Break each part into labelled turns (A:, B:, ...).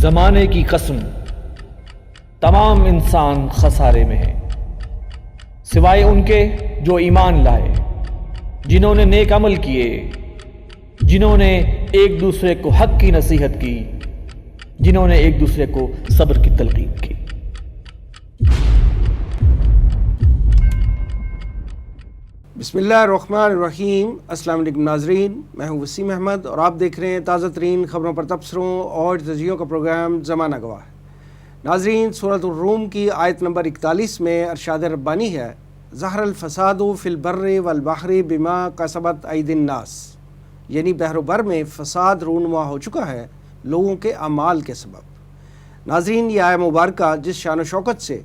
A: زمانے کی قسم تمام انسان خسارے میں ہیں، سوائے ان کے جو ایمان لائے، جنہوں نے نیک عمل کیے، جنہوں نے ایک دوسرے کو حق کی نصیحت کی، جنہوں نے ایک دوسرے کو صبر کی تلقین کی۔
B: بسم اللہ الرحمن الرحیم۔ السلام علیکم ناظرین، میں ہوں وسیم احمد اور آپ دیکھ رہے ہیں تازہ ترین خبروں پر تبصروں اور تجزیوں کا پروگرام زمانہ گواہ۔ ناظرین، سورۃ الروم کی آیت نمبر 41 میں ارشاد ربانی ہے، ظہر الفساد فی البر والبحر بما کسبت ایدی الناس، یعنی بحر و بر میں فساد رونما ہو چکا ہے لوگوں کے اعمال کے سبب۔ ناظرین، یہ آیت مبارکہ جس شان و شوکت سے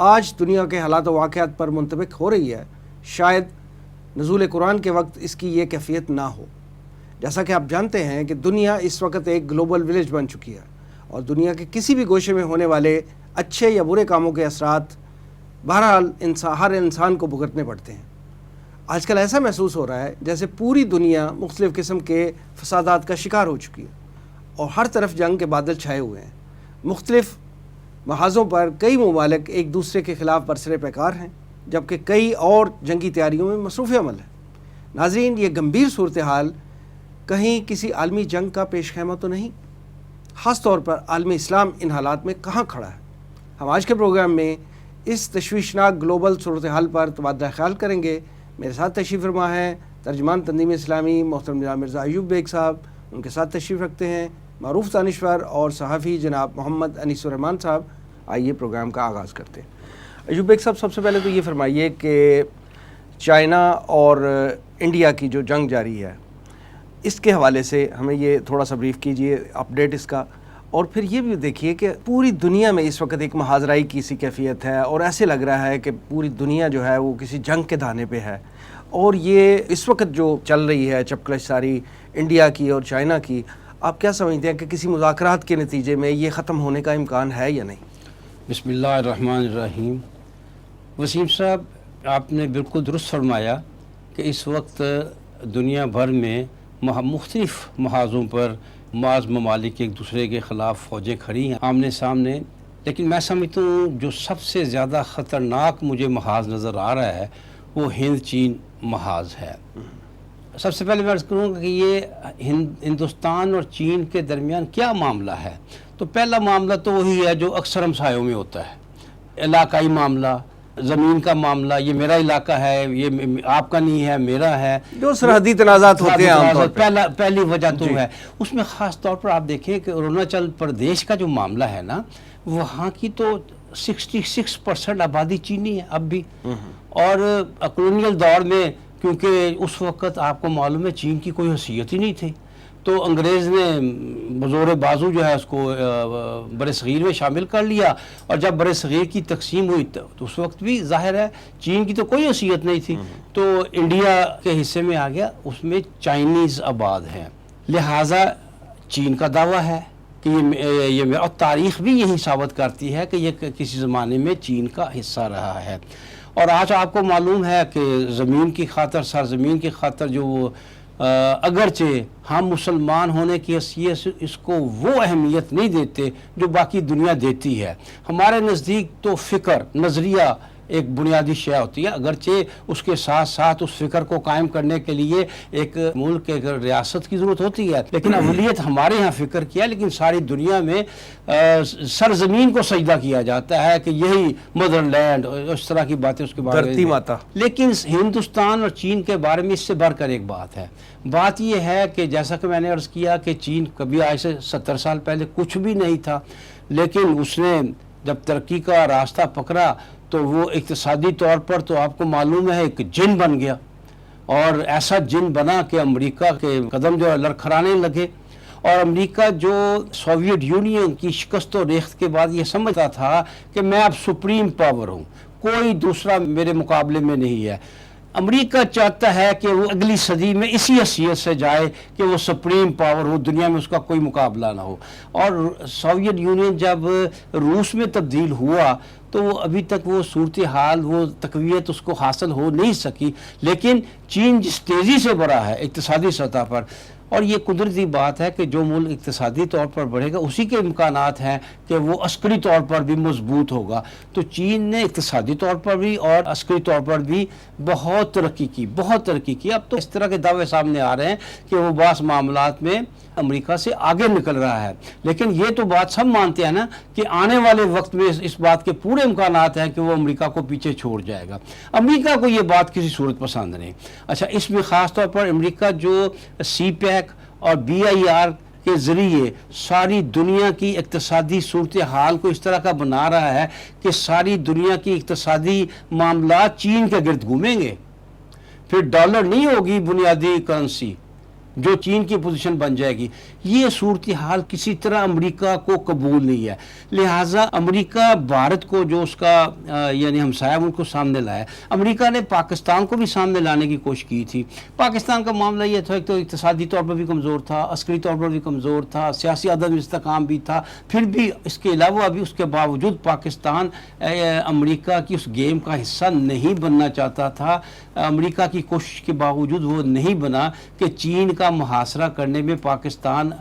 B: آج دنیا کے حالات و واقعات پر منطبق ہو رہی ہے، شاید نزول قرآن کے وقت اس کی یہ کیفیت نہ ہو۔ جیسا کہ آپ جانتے ہیں کہ دنیا اس وقت ایک گلوبل ولیج بن چکی ہے اور دنیا کے کسی بھی گوشے میں ہونے والے اچھے یا برے کاموں کے اثرات بہرحال ہر انسان کو بھگتنے پڑتے ہیں۔ آج کل ایسا محسوس ہو رہا ہے جیسے پوری دنیا مختلف قسم کے فسادات کا شکار ہو چکی ہے اور ہر طرف جنگ کے بادل چھائے ہوئے ہیں۔ مختلف محاذوں پر کئی ممالک ایک دوسرے کے خلاف برسر پیکار ہیں، جبکہ کئی اور جنگی تیاریوں میں مصروف عمل ہے۔ ناظرین، یہ گمبھیر صورتحال کہیں کسی عالمی جنگ کا پیش خیمہ تو نہیں؟ خاص طور پر عالم اسلام ان حالات میں کہاں کھڑا ہے؟ ہم آج کے پروگرام میں اس تشویشناک گلوبل صورتحال پر تبادلہ خیال کریں گے۔ میرے ساتھ تشریف فرما ہیں ترجمان تنظیم اسلامی محترم جناب مرزا ایوب بیگ صاحب، ان کے ساتھ تشریف رکھتے ہیں معروف دانشور اور صحافی جناب محمد انیس الرحمان صاحب۔ آئیے پروگرام کا آغاز کرتے ہیں۔ ایوب بیگ صاحب، سب سے پہلے تو یہ فرمائیے کہ چائنا اور انڈیا کی جو جنگ جاری ہے، اس کے حوالے سے ہمیں یہ تھوڑا سا بریف کیجئے، اپڈیٹ اس کا، اور پھر یہ بھی دیکھیے کہ پوری دنیا میں اس وقت ایک محاذرائی کی سی کیفیت ہے اور ایسے لگ رہا ہے کہ پوری دنیا جو ہے وہ کسی جنگ کے دھانے پہ ہے، اور یہ اس وقت جو چل رہی ہے چپکلش ساری انڈیا کی اور چائنا کی، آپ کیا سمجھتے ہیں کہ کسی مذاکرات کے نتیجے میں یہ ختم ہونے کا امکان ہے یا نہیں؟
C: بسم اللہ الرحمن الرحیم۔ وسیم صاحب، آپ نے بالکل درست فرمایا کہ اس وقت دنیا بھر میں مختلف محاذوں پر معاذ ممالک ایک دوسرے کے خلاف فوجیں کھڑی ہیں آمنے سامنے، لیکن میں سمجھتا ہوں جو سب سے زیادہ خطرناک مجھے محاذ نظر آ رہا ہے وہ ہند چین محاذ ہے۔ سب سے پہلے میں عرض کروں گا کہ یہ ہندوستان اور چین کے درمیان کیا معاملہ ہے۔ تو پہلا معاملہ تو وہی ہے جو اکثر ہمسایوں میں ہوتا ہے، علاقائی معاملہ، زمین کا معاملہ، یہ میرا علاقہ ہے، یہ آپ کا نہیں ہے، میرا ہے،
B: جو سرحدی تنازعات ہوتے ہیں عام طور پر
C: پہلی وجہ تو ہے۔ اس میں خاص طور پر آپ دیکھیں کہ اروناچل پردیش کا جو معاملہ ہے نا، وہاں کی تو 66% آبادی چینی ہے اب بھی، اور کولونیل دور میں کیونکہ اس وقت آپ کو معلوم ہے چین کی کوئی حیثیت ہی نہیں تھی، تو انگریز نے بزور بازو جو ہے اس کو بر صغیر میں شامل کر لیا، اور جب بر صغیر کی تقسیم ہوئی تو اس وقت بھی ظاہر ہے چین کی تو کوئی حیثیت نہیں تھی، تو انڈیا کے حصے میں آ گیا، اس میں چائنیز آباد ہیں، لہٰذا چین کا دعویٰ ہے کہ یہ اور تاریخ بھی یہی ثابت کرتی ہے کہ یہ کسی زمانے میں چین کا حصہ رہا ہے۔ اور آج آپ کو معلوم ہے کہ زمین کی خاطر، سرزمین کی خاطر جو وہ اگرچہ ہم مسلمان ہونے کی حیثیت سے اس کو وہ اہمیت نہیں دیتے جو باقی دنیا دیتی ہے۔ ہمارے نزدیک تو فکر، نظریہ ایک بنیادی شے ہوتی ہے، اگرچہ اس کے ساتھ ساتھ اس فکر کو قائم کرنے کے لیے ایک ملک، ایک ریاست کی ضرورت ہوتی ہے، لیکن اولیت ہمارے ہاں فکر کیا، لیکن ساری دنیا میں سرزمین کو سجدہ کیا جاتا ہے کہ یہی مدر لینڈ، اس طرح کی باتیں اس کے بارے میں،
B: دھرتی ماتا۔
C: لیکن ہندوستان اور چین کے بارے میں اس سے بڑھ کر ایک بات ہے۔ بات یہ ہے کہ جیسا کہ میں نے عرض کیا کہ چین کبھی آج سے 70 سال پہلے کچھ بھی نہیں تھا، لیکن اس نے جب ترقی کا راستہ پکڑا تو وہ اقتصادی طور پر تو آپ کو معلوم ہے ایک جن بن گیا، اور ایسا جن بنا کہ امریکہ کے قدم جو لڑکھڑانے لگے، اور امریکہ جو سوویت یونین کی شکست و ریخت کے بعد یہ سمجھتا تھا کہ میں اب سپریم پاور ہوں، کوئی دوسرا میرے مقابلے میں نہیں ہے، امریکہ چاہتا ہے کہ وہ اگلی صدی میں اسی حیثیت سے جائے کہ وہ سپریم پاور ہو، دنیا میں اس کا کوئی مقابلہ نہ ہو۔ اور سوویت یونین جب روس میں تبدیل ہوا تو وہ ابھی تک وہ صورتحال، وہ تقویت اس کو حاصل ہو نہیں سکی، لیکن چین جس تیزی سے بڑھا ہے اقتصادی سطح پر، اور یہ قدرتی بات ہے کہ جو ملک اقتصادی طور پر بڑھے گا اسی کے امکانات ہیں کہ وہ عسکری طور پر بھی مضبوط ہوگا. تو چین نے اقتصادی طور پر بھی اور عسکری طور پر بھی بہت ترقی کی. اب تو اس طرح کے دعوے سامنے آ رہے ہیں کہ وہ بعض معاملات میں امریکہ سے آگے نکل رہا ہے. لیکن یہ تو بات سب مانتے ہیں نا کہ آنے والے وقت میں اس بات کے پورے امکانات ہیں کہ وہ امریکہ کو پیچھے چھوڑ جائے گا. امریکہ کو یہ بات کسی صورت پسند نہیں. اچھا، اس میں خاص طور پر امریکہ جو سی پیک اور BIR کے ذریعے ساری دنیا کی اقتصادی صورتحال کو اس طرح کا بنا رہا ہے کہ ساری دنیا کی اقتصادی معاملات چین کے گرد گھومیں گے. پھر ڈالر نہیں ہوگی بنیادی کرنسی جو چین کی پوزیشن بن جائے گی. یہ صورتحال کسی طرح امریکہ کو قبول نہیں ہے. لہٰذا امریکہ بھارت کو جو اس کا یعنی ہمسایہ ملک کو سامنے لایا. امریکہ نے پاکستان کو بھی سامنے لانے کی کوشش کی تھی. پاکستان کا معاملہ یہ تھا کہ تو اقتصادی طور پر بھی کمزور تھا، عسکری طور پر بھی کمزور تھا، سیاسی عدم استحکام بھی تھا. پھر بھی اس کے علاوہ بھی اس کے باوجود پاکستان امریکہ کی اس گیم کا حصہ نہیں بننا چاہتا تھا. امریکہ کی کوشش کے باوجود وہ نہیں بنا کہ چین کا محاصرہ کرنے میں پاکستان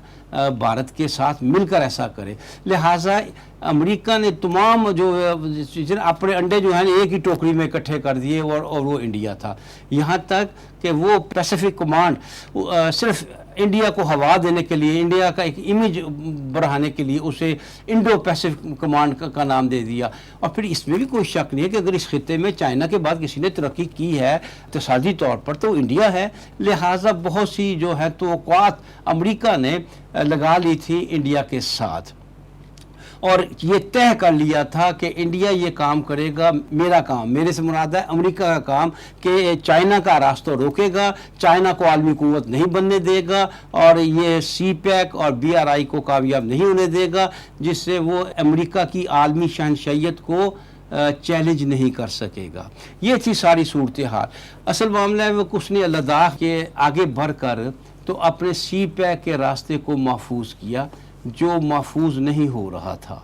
C: بھارت کے ساتھ مل کر ایسا کرے. لہٰذا امریکہ نے تمام جو اپنے انڈے جو ہیں ایک ہی ٹوکری میں اکٹھے کر دیے اور وہ انڈیا تھا. یہاں تک کہ وہ پیسیفک کمانڈ صرف انڈیا کو ہوا دینے کے لیے، انڈیا کا ایک امیج بڑھانے کے لیے اسے انڈو پیسیفک کمانڈ کا نام دے دیا. اور پھر اس میں بھی کوئی شک نہیں ہے کہ اگر اس خطے میں چائنا کے بعد کسی نے ترقی کی ہے اقتصادی طور پر تو انڈیا ہے. لہٰذا بہت سی جو ہے توقعات امریکہ نے لگا لی تھی انڈیا کے ساتھ اور یہ طے کر لیا تھا کہ انڈیا یہ کام کرے گا. میرا کام، میرے سے مراد ہے امریکہ کا کام، کہ چائنا کا راستہ روکے گا، چائنا کو عالمی قوت نہیں بننے دے گا اور یہ سی پیک اور BRI کو کامیاب نہیں ہونے دے گا، جس سے وہ امریکہ کی عالمی شہنشاہیت کو چیلنج نہیں کر سکے گا. یہ تھی ساری صورتحال. اصل معاملہ ہے وہ کچھ نے لداخ کے آگے بڑھ کر تو اپنے سی پیک کے راستے کو محفوظ کیا جو محفوظ نہیں ہو رہا تھا،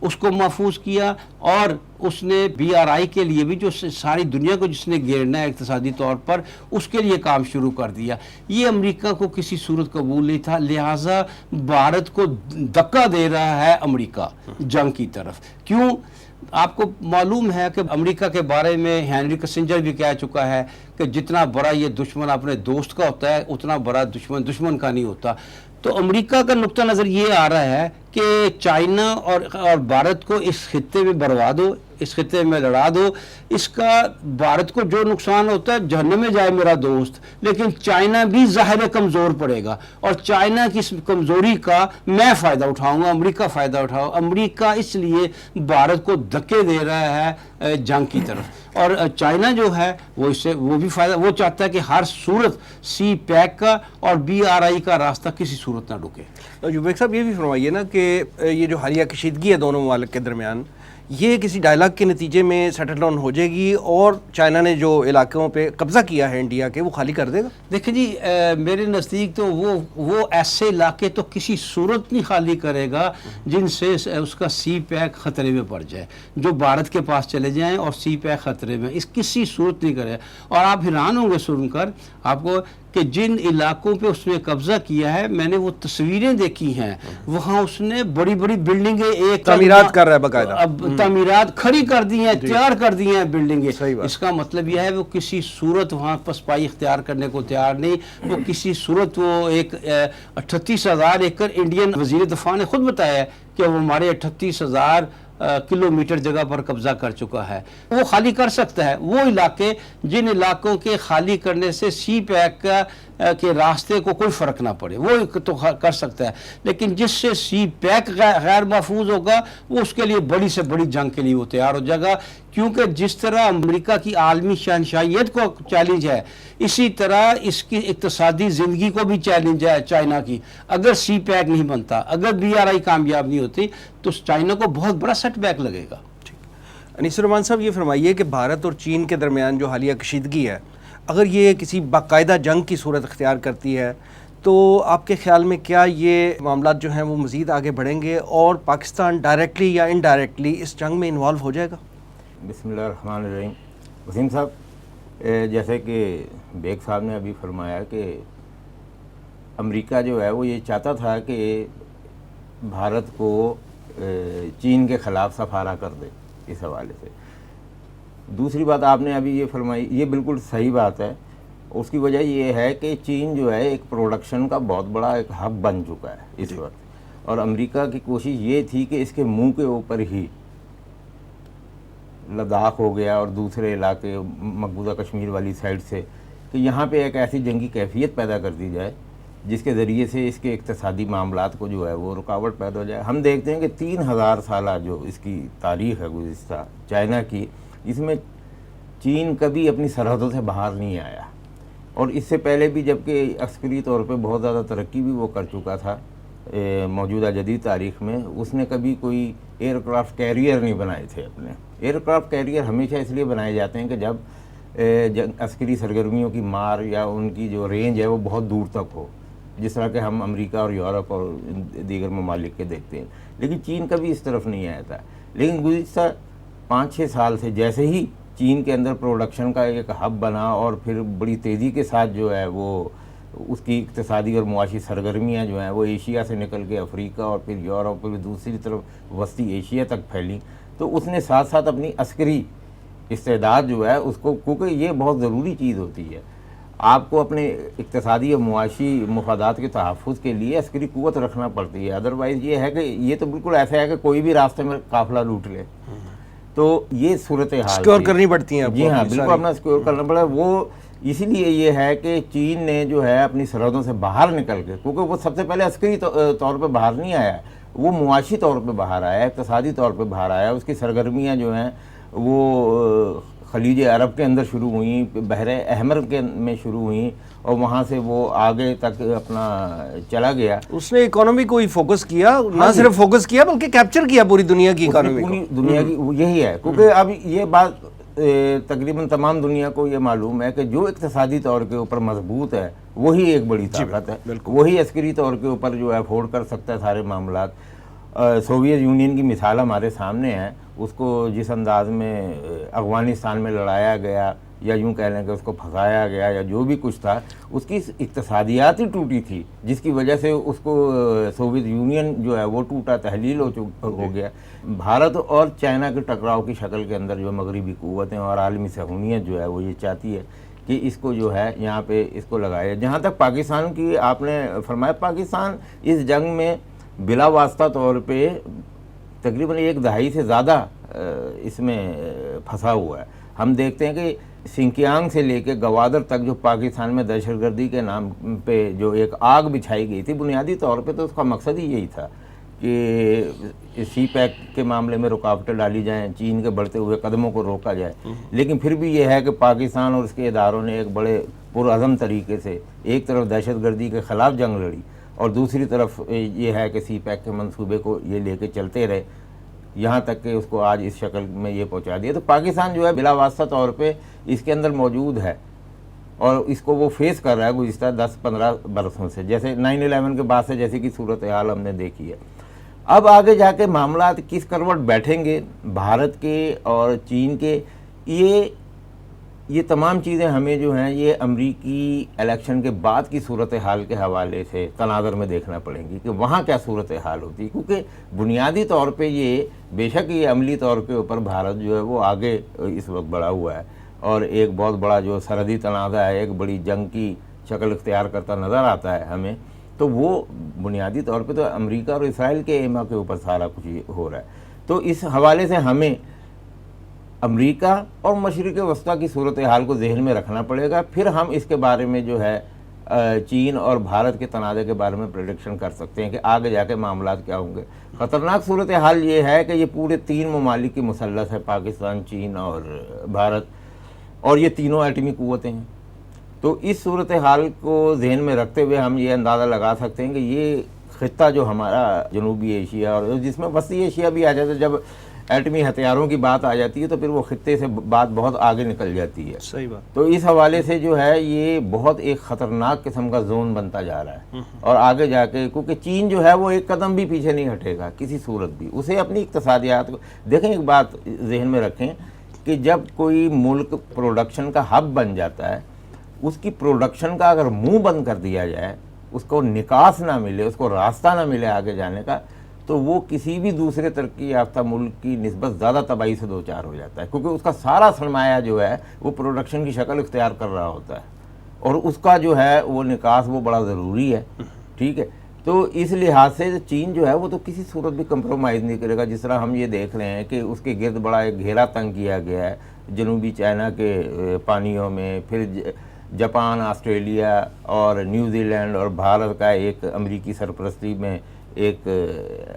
C: اس کو محفوظ کیا. اور اس نے BRI کے لیے بھی جو ساری دنیا کو جس نے گھیرنا ہے اقتصادی طور پر اس کے لیے کام شروع کر دیا. یہ امریکہ کو کسی صورت قبول نہیں تھا. لہٰذا بھارت کو دھکا دے رہا ہے امریکہ جنگ کی طرف. کیوں؟ آپ کو معلوم ہے کہ امریکہ کے بارے میں ہینری کسنجر بھی کہہ چکا ہے کہ جتنا بڑا یہ دشمن اپنے دوست کا ہوتا ہے اتنا بڑا دشمن کا نہیں ہوتا. تو امریکہ کا نقطہ نظر یہ آ رہا ہے کہ چائنا اور بھارت کو اس خطے میں بروا دو، اس خطے میں لڑا دو. اس کا بھارت کو جو نقصان ہوتا ہے جہنم میں جائے میرا دوست، لیکن چائنا بھی ظاہر کمزور پڑے گا اور چائنا کی اس کمزوری کا میں فائدہ اٹھاؤں گا، امریکہ فائدہ اٹھاؤ. امریکہ اس لیے بھارت کو دھکے دے رہا ہے جنگ کی طرف. اور چائنا جو ہے وہ بھی فائدہ، وہ چاہتا ہے کہ ہر صورت سی پیک کا اور BRI کا راستہ کسی صورت نہ رکے.
B: جوبیک صاحب یہ بھی فرمائیے نا کہ یہ جو حالیہ کشیدگی ہے دونوں ممالک کے درمیان، یہ کسی ڈائلاگ کے نتیجے میں سیٹل ڈاؤن ہو جائے گی اور چائنا نے جو علاقوں پہ قبضہ کیا ہے انڈیا کے وہ خالی کر دے گا؟
C: دیکھیں جی، میرے نزدیک تو وہ ایسے علاقے تو کسی صورت نہیں خالی کرے گا جن سے اس کا سی پیک خطرے میں پڑ جائے، جو بھارت کے پاس چلے جائیں اور سی پیک خطرے میں، اس کسی صورت نہیں کرے. اور آپ حیران ہوں گے سن کر آپ کو کہ جن علاقوں پہ اس نے قبضہ کیا ہے، میں نے وہ تصویریں دیکھی ہیں، وہاں اس نے بڑی بڑی بلڈنگیں ایک
B: تعمیرات کر رہا ہے باقاعدہ،
C: اب تعمیرات کھڑی کر دی ہیں، تیار کر دی ہیں بلڈنگیں. اس کا مطلب یہ ہے وہ کسی صورت وہاں پسپائی اختیار کرنے کو تیار نہیں. وہ کسی صورت وہ ایک 38,000 ایکڑ انڈین وزیر دفاع نے خود بتایا ہے کہ وہ ہمارے 38,000 کلومیٹر جگہ پر قبضہ کر چکا ہے. وہ خالی کر سکتا ہے. وہ علاقے جن علاقوں کے خالی کرنے سے سی پیک کے راستے کو کوئی فرق نہ پڑے وہ تو کر سکتا ہے، لیکن جس سے سی پیک غیر محفوظ ہوگا وہ اس کے لیے بڑی سے بڑی جنگ کے لیے وہ تیار ہو جائے گا. کیونکہ جس طرح امریکہ کی عالمی شہنشاہیت کو چیلنج ہے، اسی طرح اس کی اقتصادی زندگی کو بھی چیلنج ہے چائنا کی. اگر سی پیک نہیں بنتا، اگر BRI کامیاب نہیں ہوتی تو چائنا کو بہت بڑا سیٹ بیک لگے گا.
B: انیس الرحمان صاحب یہ فرمائیے کہ بھارت اور چین کے درمیان جو حالیہ کشیدگی ہے، اگر یہ کسی باقاعدہ جنگ کی صورت اختیار کرتی ہے تو آپ کے خیال میں کیا یہ معاملات جو ہیں وہ مزید آگے بڑھیں گے اور پاکستان ڈائریکٹلی یا انڈائریکٹلی اس جنگ میں انوالو ہو جائے گا؟
D: بسم اللہ الرحمن الرحیم. وسیم صاحب، جیسے کہ بیگ صاحب نے ابھی فرمایا کہ امریکہ جو ہے وہ یہ چاہتا تھا کہ بھارت کو چین کے خلاف سفارہ کر دے اس حوالے سے. دوسری بات آپ نے ابھی یہ فرمائی، یہ بالکل صحیح بات ہے. اس کی وجہ یہ ہے کہ چین جو ہے ایک پروڈکشن کا بہت بڑا ایک ہب بن چکا ہے اس وقت، اور امریکہ کی کوشش یہ تھی کہ اس کے منہ کے اوپر ہی لداخ ہو گیا اور دوسرے علاقے مقبوضہ کشمیر والی سائڈ سے، کہ یہاں پہ ایک ایسی جنگی کیفیت پیدا کر دی جائے جس کے ذریعے سے اس کے اقتصادی معاملات کو جو ہے وہ رکاوٹ پیدا ہو جائے. ہم دیکھتے ہیں کہ 3000 سالہ جو اس کی تاریخ ہے گزشتہ چائنا کی، اس میں چین کبھی اپنی سرحدوں سے باہر نہیں آیا، اور اس سے پہلے بھی جبکہ عسکری طور پہ بہت زیادہ ترقی بھی وہ کر چکا تھا موجودہ جدید تاریخ میں، اس نے کبھی کوئی ایئر کرافٹ کیریئر نہیں بنائے تھے اپنے. ایئر کرافٹ کیریئر ہمیشہ اس لیے بنائے جاتے ہیں کہ جب عسکری سرگرمیوں کی مار یا ان کی جو رینج ہے وہ بہت دور تک ہو، جس طرح کہ ہم امریکہ اور یورپ اور دیگر ممالک کے دیکھتے ہیں. لیکن چین کبھی اس طرف نہیں آیا تھا. لیکن گزشتہ 5-6 سال سے جیسے ہی چین کے اندر پروڈکشن کا ایک ہب بنا اور پھر بڑی تیزی کے ساتھ جو ہے وہ اس کی اقتصادی اور معاشی سرگرمیاں جو ہیں وہ ایشیا سے نکل کے افریقہ اور پھر یورپ پھر دوسری طرف وسطی ایشیا تک پھیلیں، تو اس نے ساتھ ساتھ اپنی عسکری استعداد جو ہے اس کو، کیونکہ یہ بہت ضروری چیز ہوتی ہے، آپ کو اپنے اقتصادی اور معاشی مفادات کے تحفظ کے لیے عسکری قوت رکھنا پڑتی ہے. ادروائز یہ ہے کہ یہ تو بالکل ایسا ہے کہ کوئی بھی راستے میں قافلہ لوٹ لے، تو یہ صورتحال
B: سکیور کرنی پڑتی ہیں.
D: جی ہاں بالکل اپنا سکیور کرنا پڑا. وہ اسی لیے یہ ہے کہ چین نے جو ہے اپنی سرحدوں سے باہر نکل کے، کیونکہ وہ سب سے پہلے عسکری طور پہ باہر نہیں آیا، وہ معاشی طور پہ باہر آیا، اقتصادی طور پہ باہر آیا. اس کی سرگرمیاں جو ہیں وہ خلیج عرب کے اندر شروع ہوئیں، بحر احمر میں شروع ہوئیں، اور وہاں سے وہ آگے تک اپنا چلا گیا.
B: اس نے اکانومی کو ہی فوکس کیا، نہ صرف فوکس کیا بلکہ کیپچر کیا پوری دنیا کی اکانومی کو.
D: پوری دنیا کی یہی ہے، کیونکہ اب یہ بات تقریباً تمام دنیا کو یہ معلوم ہے کہ جو اقتصادی طور کے اوپر مضبوط ہے وہی ایک بڑی طاقت ہے، وہی عسکری طور کے اوپر جو ہے افورڈ کر سکتا ہے سارے معاملات. سوویت یونین کی مثال ہمارے سامنے ہے، اس کو جس انداز میں افغانستان میں لڑایا گیا یا یوں کہہ لیں کہ اس کو پھنسایا گیا یا جو بھی کچھ تھا، اس کی اقتصادیات ہی ٹوٹی تھی، جس کی وجہ سے اس کو سوویت یونین جو ہے وہ ٹوٹا، تحلیل ہو گیا. بھارت اور چائنا کے ٹکراؤ کی شکل کے اندر جو مغربی قوتیں اور عالمی صہیونیت جو ہے وہ یہ چاہتی ہے کہ اس کو جو ہے یہاں پہ اس کو لگایا. جہاں تک پاکستان کی آپ نے فرمایا، پاکستان اس جنگ میں بلا واسطہ طور پہ تقریباً 1 دہائی سے زیادہ اس میں پھنسا ہوا ہے. ہم دیکھتے ہیں کہ سنکیانگ سے لے کے گوادر تک جو پاکستان میں دہشت گردی کے نام پہ جو ایک آگ بچھائی گئی تھی، بنیادی طور پہ تو اس کا مقصد ہی یہی تھا کہ سی پیک کے معاملے میں رکاوٹیں ڈالی جائیں، چین کے بڑھتے ہوئے قدموں کو روکا جائے. لیکن پھر بھی یہ ہے کہ پاکستان اور اس کے اداروں نے ایک بڑے پرعزم طریقے سے ایک طرف دہشت گردی کے خلاف جنگ لڑی، اور دوسری طرف یہ ہے کہ سی پیک کے منصوبے کو یہ لے کے چلتے رہے، یہاں تک کہ اس کو آج اس شکل میں یہ پہنچا دیا. تو پاکستان جو ہے بلا واسطہ طور پہ اس کے اندر موجود ہے، اور اس کو وہ فیس کر رہا ہے گزشتہ 10-15 برسوں سے، جیسے 9/11 کے بعد سے جیسے کہ صورتحال ہم نے دیکھی ہے. اب آگے جا کے معاملات کس کروٹ بیٹھیں گے بھارت کے اور چین کے، یہ تمام چیزیں ہمیں جو ہیں یہ امریکی الیکشن کے بعد کی صورتحال کے حوالے سے تناظر میں دیکھنا پڑیں گی کہ وہاں کیا صورتحال ہوتی ہے. کیونکہ بنیادی طور پہ یہ بے شک یہ عملی طور کے اوپر بھارت جو ہے وہ آگے اس وقت بڑھا ہوا ہے، اور ایک بہت بڑا جو سرحدی تنازع ہے، ایک بڑی جنگ کی شکل اختیار کرتا نظر آتا ہے ہمیں. تو وہ بنیادی طور پہ تو امریکہ اور اسرائیل کے ایما کے اوپر سارا کچھ ہو رہا ہے. تو اس حوالے سے ہمیں امریکہ اور مشرق وسطیٰ کی صورتحال کو ذہن میں رکھنا پڑے گا، پھر ہم اس کے بارے میں جو ہے چین اور بھارت کے تنازع کے بارے میں پریڈکشن کر سکتے ہیں کہ آگے جا کے معاملات کیا ہوں گے. خطرناک صورتحال یہ ہے کہ یہ پورے 3 ممالک کی مثلث ہے، پاکستان، چین اور بھارت، اور یہ تینوں ایٹمی قوتیں ہیں. تو اس صورتحال کو ذہن میں رکھتے ہوئے ہم یہ اندازہ لگا سکتے ہیں کہ یہ خطہ جو ہمارا جنوبی ایشیا اور جس میں وسطی ایشیا بھی آ جاتا ہے، جب ایٹمی ہتھیاروں کی بات آ جاتی ہے تو پھر وہ خطے سے بات بہت آگے نکل جاتی ہے.
B: صحیح بات.
D: تو اس حوالے سے جو ہے یہ بہت ایک خطرناک قسم کا زون بنتا جا رہا ہے، اور آگے جا کے کیونکہ چین جو ہے وہ ایک قدم بھی پیچھے نہیں ہٹے گا کسی صورت بھی. اسے اپنی اقتصادیات کو دیکھیں، ایک بات ذہن میں رکھیں کہ جب کوئی ملک پروڈکشن کا ہب بن جاتا ہے، اس کی پروڈکشن کا اگر منہ بند کر دیا جائے، اس کو نکاس نہ ملے، اس کو راستہ نہ ملے آگے جانے کا، تو وہ کسی بھی دوسرے ترقی یافتہ ملک کی نسبت زیادہ تباہی سے دوچار ہو جاتا ہے، کیونکہ اس کا سارا سرمایہ جو ہے وہ پروڈکشن کی شکل اختیار کر رہا ہوتا ہے، اور اس کا جو ہے وہ نکاس وہ بڑا ضروری ہے، ٹھیک ہے۔ تو اس لحاظ سے چین جو ہے وہ تو کسی صورت بھی کمپرومائز نہیں کرے گا، جس طرح ہم یہ دیکھ رہے ہیں کہ اس کے گرد بڑا ایک گھیرا تنگ کیا گیا ہے جنوبی چائنا کے پانیوں میں، پھر جاپان، آسٹریلیا اور نیوزی لینڈ اور بھارت کا ایک امریکی سرپرستی میں ایک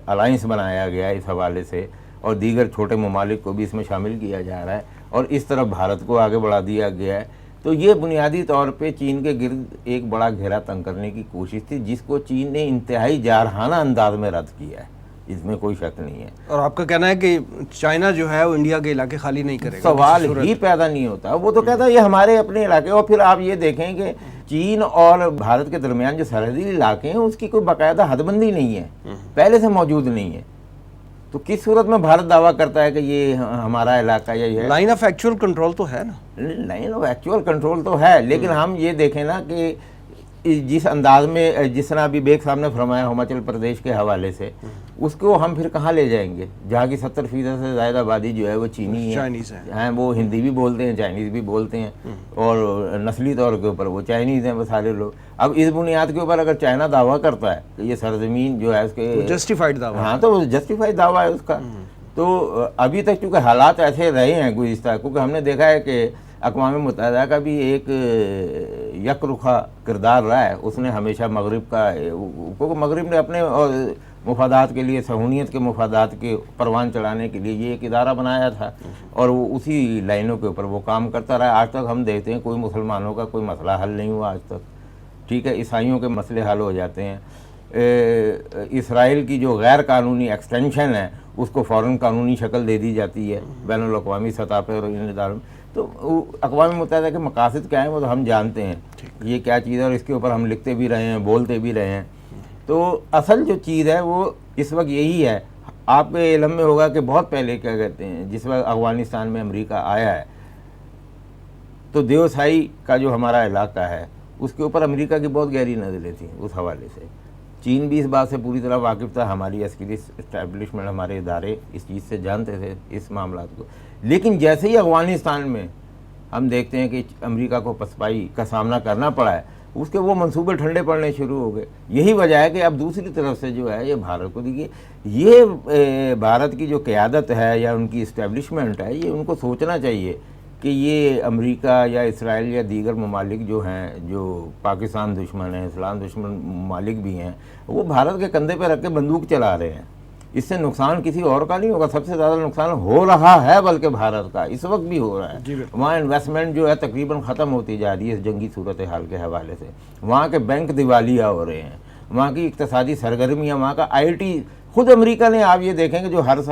D: الائنس بنایا گیا ہے اس حوالے سے، اور دیگر چھوٹے ممالک کو بھی اس میں شامل کیا جا رہا ہے، اور اس طرف بھارت کو آگے بڑھا دیا گیا ہے۔ تو یہ بنیادی طور پہ چین کے گرد ایک بڑا گھیرا تنگ کرنے کی کوشش تھی، جس کو چین نے انتہائی جارحانہ انداز میں رد کیا ہے، اس میں کوئی شک نہیں ہے۔
B: اور آپ کا کہنا ہے کہ چائنا جو ہے وہ انڈیا کے علاقے خالی نہیں کرے گا؟
D: سوال ہی پیدا نہیں ہوتا، وہ تو کہتا ہے یہ ہمارے اپنے علاقے، اور پھر آپ یہ دیکھیں کہ چین اور بھارت کے درمیان جو سرحدی علاقے ہیں اس کی کوئی باقاعدہ حد بندی نہیں ہے، پہلے سے موجود نہیں ہے، تو کس صورت میں بھارت دعویٰ کرتا ہے کہ یہ ہمارا علاقہ یہ ہے؟
B: لائن آف ایکچوئل کنٹرول تو ہے نا؟
D: لائن آف ایکچوئل کنٹرول تو ہے، لیکن ہم یہ دیکھیں نا کہ جس انداز میں، جس طرح ابھی بیگ صاحب نے فرمایا ہماچل پردیش کے حوالے سے، اس کو ہم پھر کہاں لے جائیں گے جہاں کی 70% سے زائد آبادی جو ہے وہ چینی ہے، وہ ہندی بھی بولتے ہیں، چائنیز بھی بولتے ہیں، اور نسلی طور کے اوپر وہ چائنیز ہیں وہ سارے لوگ۔ اب اس بنیاد کے اوپر اگر چائنا دعویٰ کرتا ہے کہ یہ سرزمین جو ہے اس کے
B: جسٹیفائڈ دعویٰ،
D: ہاں تو جسٹیفائڈ دعویٰ ہے اس کا، تو ابھی تک چونکہ حالات ایسے رہے ہیں گزشتہ، کیونکہ ہم نے دیکھا ہے کہ اقوام متحدہ کا بھی ایک یک رخا کردار رہا ہے، اس نے ہمیشہ مغرب کا، کیونکہ مغرب نے اپنے مفادات کے لیے، صہیونیت کے مفادات کے پروان چڑھانے کے لیے یہ ایک ادارہ بنایا تھا، اور وہ اسی لائنوں کے اوپر وہ کام کرتا رہا۔ آج تک ہم دیکھتے ہیں کوئی مسلمانوں کا کوئی مسئلہ حل نہیں ہوا آج تک، ٹھیک ہے، عیسائیوں کے مسئلے حل ہو جاتے ہیں، اسرائیل کی جو غیر قانونی ایکسٹینشن ہے اس کو فوراً قانونی شکل دے دی جاتی ہے بین الاقوامی سطح پہ اور ان اداروں میں۔ تو اقوام متحدہ کے مقاصد کیا ہیں وہ تو ہم جانتے ہیں یہ کیا چیز ہے، اور اس کے اوپر ہم لکھتے بھی رہے ہیں، بولتے بھی رہے ہیں۔ تو اصل جو چیز ہے وہ اس وقت یہی ہے، آپ کے علم میں ہوگا کہ بہت پہلے کیا کہتے ہیں جس وقت افغانستان میں امریکہ آیا ہے تو دیوسائی کا جو ہمارا علاقہ ہے اس کے اوپر امریکہ کی بہت گہری نظریں تھیں، اس حوالے سے چین بھی اس بات سے پوری طرح واقف تھا، ہماری عسکری اسٹیبلشمنٹ، ہمارے ادارے اس چیز سے جانتے تھے اس معاملات کو، لیکن جیسے ہی افغانستان میں ہم دیکھتے ہیں کہ امریکہ کو پسپائی کا سامنا کرنا پڑا ہے، اس کے وہ منصوبے ٹھنڈے پڑنے شروع ہو گئے۔ یہی وجہ ہے کہ اب دوسری طرف سے جو ہے یہ بھارت کو دیکھیے، یہ بھارت کی جو قیادت ہے یا ان کی اسٹیبلشمنٹ ہے، یہ ان کو سوچنا چاہیے کہ یہ امریکہ یا اسرائیل یا دیگر ممالک جو ہیں، جو پاکستان دشمن ہیں، اسلام دشمن ممالک بھی ہیں، وہ بھارت کے کندھے پہ رکھ کے بندوق چلا رہے ہیں۔ اس سے نقصان کسی اور کا نہیں ہوگا، سب سے زیادہ نقصان ہو رہا ہے بلکہ بھارت کا اس وقت بھی ہو رہا ہے۔ وہاں انویسٹمنٹ جو ہے تقریباً ختم ہوتی جا رہی ہے اس جنگی صورتحال کے حوالے سے، وہاں کے بینک دیوالیہ ہو رہے ہیں، وہاں کی اقتصادی سرگرمیاں، وہاں کا آئی ٹی، خود امریکہ نے آپ یہ دیکھیں کہ جو ہر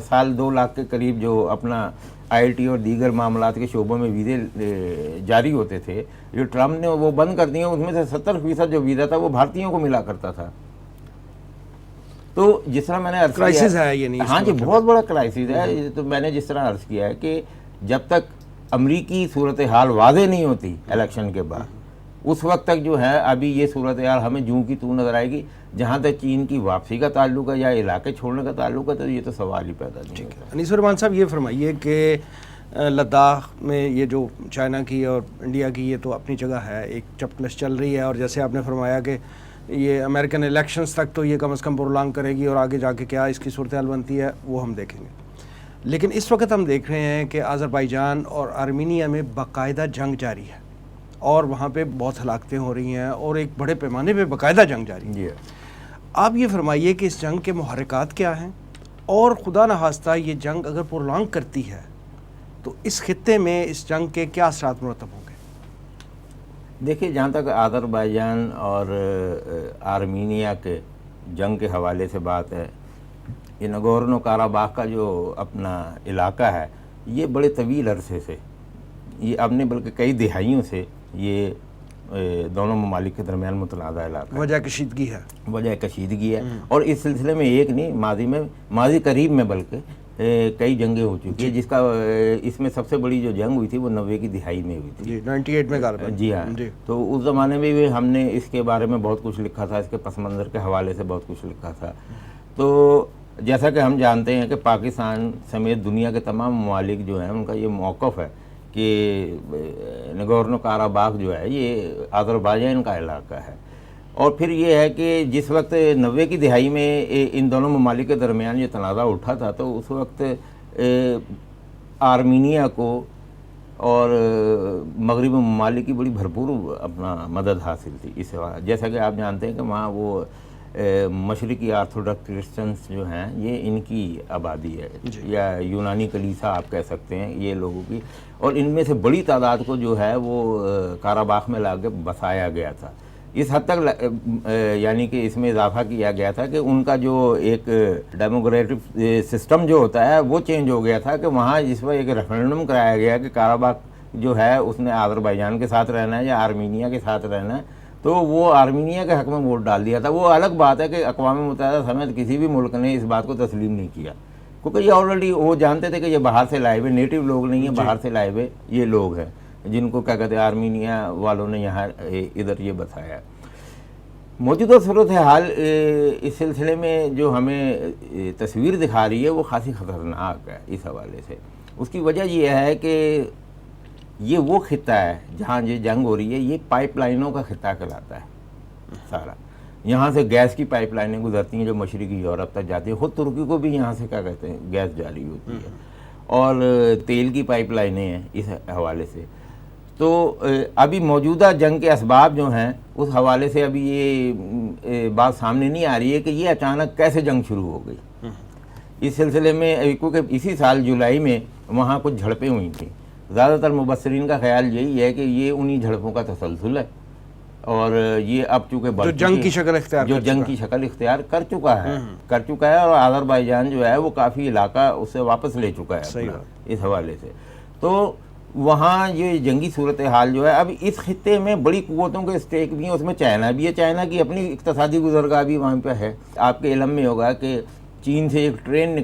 D: سال 2 لاکھ کے قریب جو اپنا آئی ٹی اور دیگر معاملات کے شعبوں میں ویزے جاری ہوتے تھے، جو ٹرمپ نے وہ بند کر دیے، اس میں سے 70% جو ویزا تھا وہ بھارتیوں کو ملا کرتا تھا۔ تو جس طرح میں نے عرض
B: کرائسس ہے یہ نہیں،
D: ہاں جی بہت بڑا کرائسس ہے۔ تو میں نے جس طرح عرض کیا ہے کہ جب تک امریکی صورتحال واضح نہیں ہوتی الیکشن کے بعد، اس وقت تک جو ہے ابھی یہ صورتحال ہمیں جوں کی تو نظر آئے گی۔ جہاں تک چین کی واپسی کا تعلق ہے یا علاقے چھوڑنے کا تعلق ہے تو یہ تو سوال ہی پیدا نہیں ہوتا۔
B: انیس الرحمان صاحب یہ فرمائیے کہ لداخ میں یہ جو چائنا کی اور انڈیا کی یہ تو اپنی جگہ ہے، ایک چپکلش چل رہی ہے، اور جیسے آپ نے فرمایا کہ یہ امریکن الیکشنز تک تو یہ کم از کم پرولانگ کرے گی، اور آگے جا کے کیا اس کی صورتحال بنتی ہے وہ ہم دیکھیں گے۔ لیکن اس وقت ہم دیکھ رہے ہیں کہ آذربائیجان اور آرمینیا میں باقاعدہ جنگ جاری ہے، اور وہاں پہ بہت ہلاکتیں ہو رہی ہیں، اور ایک بڑے پیمانے پہ باقاعدہ جنگ جاری ہے۔ آپ یہ فرمائیے کہ اس جنگ کے محرکات کیا ہیں، اور خدا نخواستہ یہ جنگ اگر پرولانگ کرتی ہے تو اس خطے میں اس جنگ کے کیا اثرات مرتب ہوں گے؟
D: دیکھیے جہاں تک آذربائیجان اور آرمینیا کے جنگ کے حوالے سے بات ہے، یہ نگورنو کاراباخ کا جو اپنا علاقہ ہے یہ بڑے طویل عرصے سے، یہ اب نے بلکہ کئی دہائیوں سے یہ دونوں ممالک کے درمیان متنازع علاقہ ہے،
B: وجہ کشیدگی ہے،
D: وجہ کشیدگی ہے، اور اس سلسلے میں ایک نہیں، ماضی قریب میں بلکہ کئی جنگیں ہو چکی ہیں، جس کا اس میں سب سے بڑی جو جنگ ہوئی تھی وہ 90 کی دہائی میں ہوئی تھی،
B: جی 98 میں غالباً.
D: جی ہاں. تو اس زمانے میں بھی ہم نے اس کے بارے میں بہت کچھ لکھا تھا، اس کے پس منظر کے حوالے سے بہت کچھ لکھا تھا. تو جیسا کہ ہم جانتے ہیں کہ پاکستان سمیت دنیا کے تمام ممالک جو ہیں ان کا یہ موقف ہے کہ نگورنو کاراباخ جو ہے یہ آذربائیجان کا علاقہ ہے. اور پھر یہ ہے کہ جس وقت 90 کی دہائی میں ان دونوں ممالک کے درمیان یہ تنازع اٹھا تھا تو اس وقت آرمینیا کو اور مغربی ممالک کی بڑی بھرپور اپنا مدد حاصل تھی. اس جیسا کہ آپ جانتے ہیں کہ وہاں وہ مشرقی آرتھوڈکس کرسچنس جو ہیں یہ ان کی آبادی ہے، یا یونانی کلیسا آپ کہہ سکتے ہیں یہ لوگوں کی، اور ان میں سے بڑی تعداد کو جو ہے وہ کاراباخ میں لا کے بسایا گیا تھا. اس حد تک یعنی کہ اس میں اضافہ کیا گیا تھا کہ ان کا جو ایک ڈیموکریٹک سسٹم جو ہوتا ہے وہ چینج ہو گیا تھا، کہ وہاں جس پر ایک ریفرینڈم کرایا گیا کہ کاراباخ جو ہے اس نے آذربائیجان کے ساتھ رہنا ہے یا آرمینیا کے ساتھ رہنا ہے، تو وہ آرمینیا کے حق میں ووٹ ڈال دیا تھا. وہ الگ بات ہے کہ اقوام متحدہ سمیت کسی بھی ملک نے اس بات کو تسلیم نہیں کیا، کیونکہ یہ آلریڈی وہ جانتے تھے کہ یہ باہر سے لائے ہوئے نیٹو لوگ نہیں ہیں، باہر سے لائے ہوئے یہ لوگ ہیں جن کو کیا کہتے ہیں آرمینیا والوں نے یہاں ادھر یہ بتایا. موجودہ صورتحال اس سلسلے میں جو ہمیں تصویر دکھا رہی ہے وہ خاصی خطرناک ہے اس حوالے سے. اس کی وجہ یہ ہے کہ یہ وہ خطہ ہے جہاں یہ جنگ ہو رہی ہے، یہ پائپ لائنوں کا خطہ کہلاتا ہے سارا. یہاں سے گیس کی پائپ لائنیں گزرتی ہیں جو مشرقی یورپ تک جاتی ہیں، خود ترکی کو بھی یہاں سے کیا کہتے ہیں گیس جاری ہوتی ہے، اور تیل کی پائپ لائنیں ہیں اس حوالے سے. تو ابھی موجودہ جنگ کے اسباب جو ہیں اس حوالے سے ابھی یہ بات سامنے نہیں آ رہی ہے کہ یہ اچانک کیسے جنگ شروع ہو گئی. اس سلسلے میں کیونکہ اسی سال جولائی میں وہاں کچھ جھڑپیں ہوئی تھیں. زیادہ تر مبصرین کا خیال یہی ہے کہ یہ انہی جھڑپوں کا تسلسل ہے، اور یہ اب چونکہ
B: جو جنگ کی شکل
D: اختیار کر چکا ہے اور آذربائیجان جو ہے وہ کافی علاقہ اس سے واپس لے چکا ہے اس حوالے سے. تو وہاں یہ جنگی صورتحال جو ہے اب اس خطے میں بڑی قوتوں کے اسٹیک بھی ہیں، اس میں چائنا بھی ہے، چائنا کی اپنی اقتصادی گزرگاہ بھی وہاں پہ ہے. آپ کے علم میں ہوگا کہ چین سے ایک ٹرین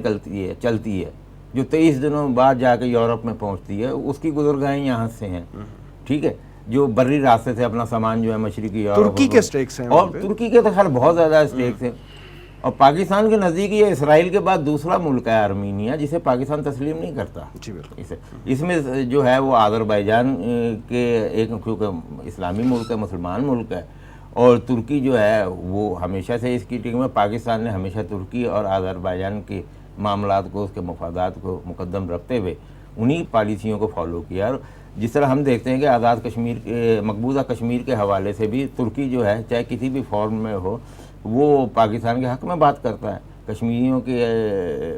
D: چلتی ہے جو 23 دنوں بعد جا کے یورپ میں پہنچتی ہے، اس کی گزرگاہیں یہاں سے ہیں، ٹھیک ہے، جو بری راستے سے اپنا سامان جو ہے مشرقی یورپ.
B: ترکی کے اسٹیکس ہیں،
D: اور ترکی کے تو خیر بہت زیادہ اسٹیکس ہیں. اور پاکستان کے نزدیک یہ اسرائیل کے بعد دوسرا ملک ہے آرمینیا جسے پاکستان تسلیم نہیں کرتا. اس میں جو ہے وہ آذربائیجان کے ایک کیونکہ اسلامی ملک ہے، مسلمان ملک ہے، اور ترکی جو ہے وہ ہمیشہ سے اس کی ٹیم میں، پاکستان نے ہمیشہ ترکی اور آذربائیجان کے معاملات کو، اس کے مفادات کو مقدم رکھتے ہوئے انہی پالیسیوں کو فالو کیا. اور جس طرح ہم دیکھتے ہیں کہ آزاد کشمیر کے مقبوضہ کشمیر کے حوالے سے بھی ترکی جو ہے چاہے کسی بھی فارم میں ہو وہ پاکستان کے حق میں بات کرتا ہے، کشمیریوں کے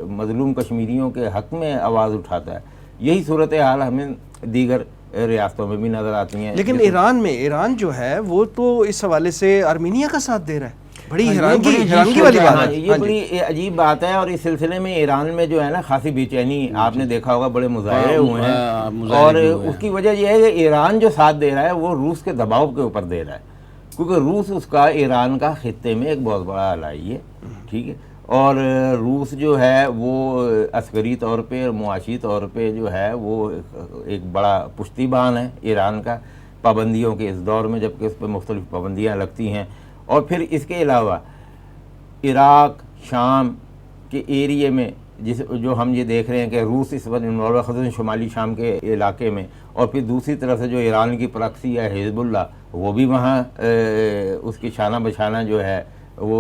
D: مظلوم کشمیریوں کے حق میں آواز اٹھاتا ہے. یہی صورتحال ہمیں دیگر ریاستوں میں بھی نظر آتی ہیں.
B: لیکن ایران جو ہے وہ تو اس حوالے سے آرمینیا کا ساتھ دے رہا ہے. بڑی حیرانگی والی بات ہے،
D: یہ بڑی عجیب بات ہے. اور اس سلسلے میں ایران میں جو ہے نا خاصی بے چینی آپ نے دیکھا ہوگا، بڑے مظاہرے ہوئے ہیں، اور اس کی وجہ یہ ہے کہ ایران جو ساتھ دے رہا ہے وہ روس کے دباؤ کے اوپر دے رہا ہے، کیونکہ روس اس کا ایران کا خطے میں ایک بہت بڑا الائی ہے، ٹھیک ہے. اور روس جو ہے وہ عسکری طور پہ اور معاشی طور پہ جو ہے وہ ایک بڑا پشتی بان ہے ایران کا پابندیوں کے اس دور میں، جبکہ اس پہ مختلف پابندیاں لگتی ہیں. اور پھر اس کے علاوہ عراق شام کے ایریے میں جو ہم یہ دیکھ رہے ہیں کہ روس اس وقت انوالو ہے خصوصاً شمالی شام کے علاقے میں، اور پھر دوسری طرف سے جو ایران کی پراکسی ہے حزب اللہ وہ بھی وہاں اس کی شانہ بشانہ جو ہے وہ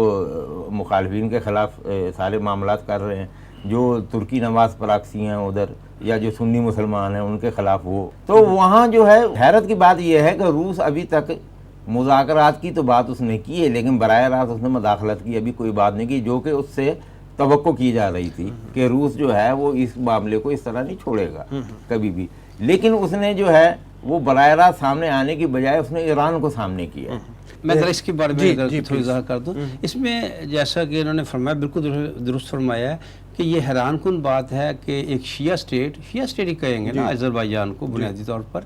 D: مخالفین کے خلاف سارے معاملات کر رہے ہیں. جو ترکی نواز پراکسی ہیں ادھر یا جو سنی مسلمان ہیں ان کے خلاف وہ. تو وہاں جو ہے حیرت کی بات یہ ہے کہ روس ابھی تک مذاکرات کی تو بات اس نے کی ہے، لیکن براہ راست اس نے مداخلت کی ابھی کوئی بات نہیں کی، جو کہ اس سے توقع کی جا رہی تھی کہ روس جو ہے وہ اس معاملے کو اس طرح نہیں چھوڑے گا کبھی بھی. لیکن اس نے جو ہے وہ براہ راست سامنے آنے کی بجائے اس نے ایران کو سامنے کیا.
C: میں ذرا اس کے بارے میں تھوڑی وضاحت کر دوں. اس میں جیسا کہ انہوں نے فرمایا، بالکل درست فرمایا ہے کہ یہ حیران کن بات ہے کہ ایک شیعہ اسٹیٹ ہی کہیں گے نا آذربائیجان کو بنیادی طور پر،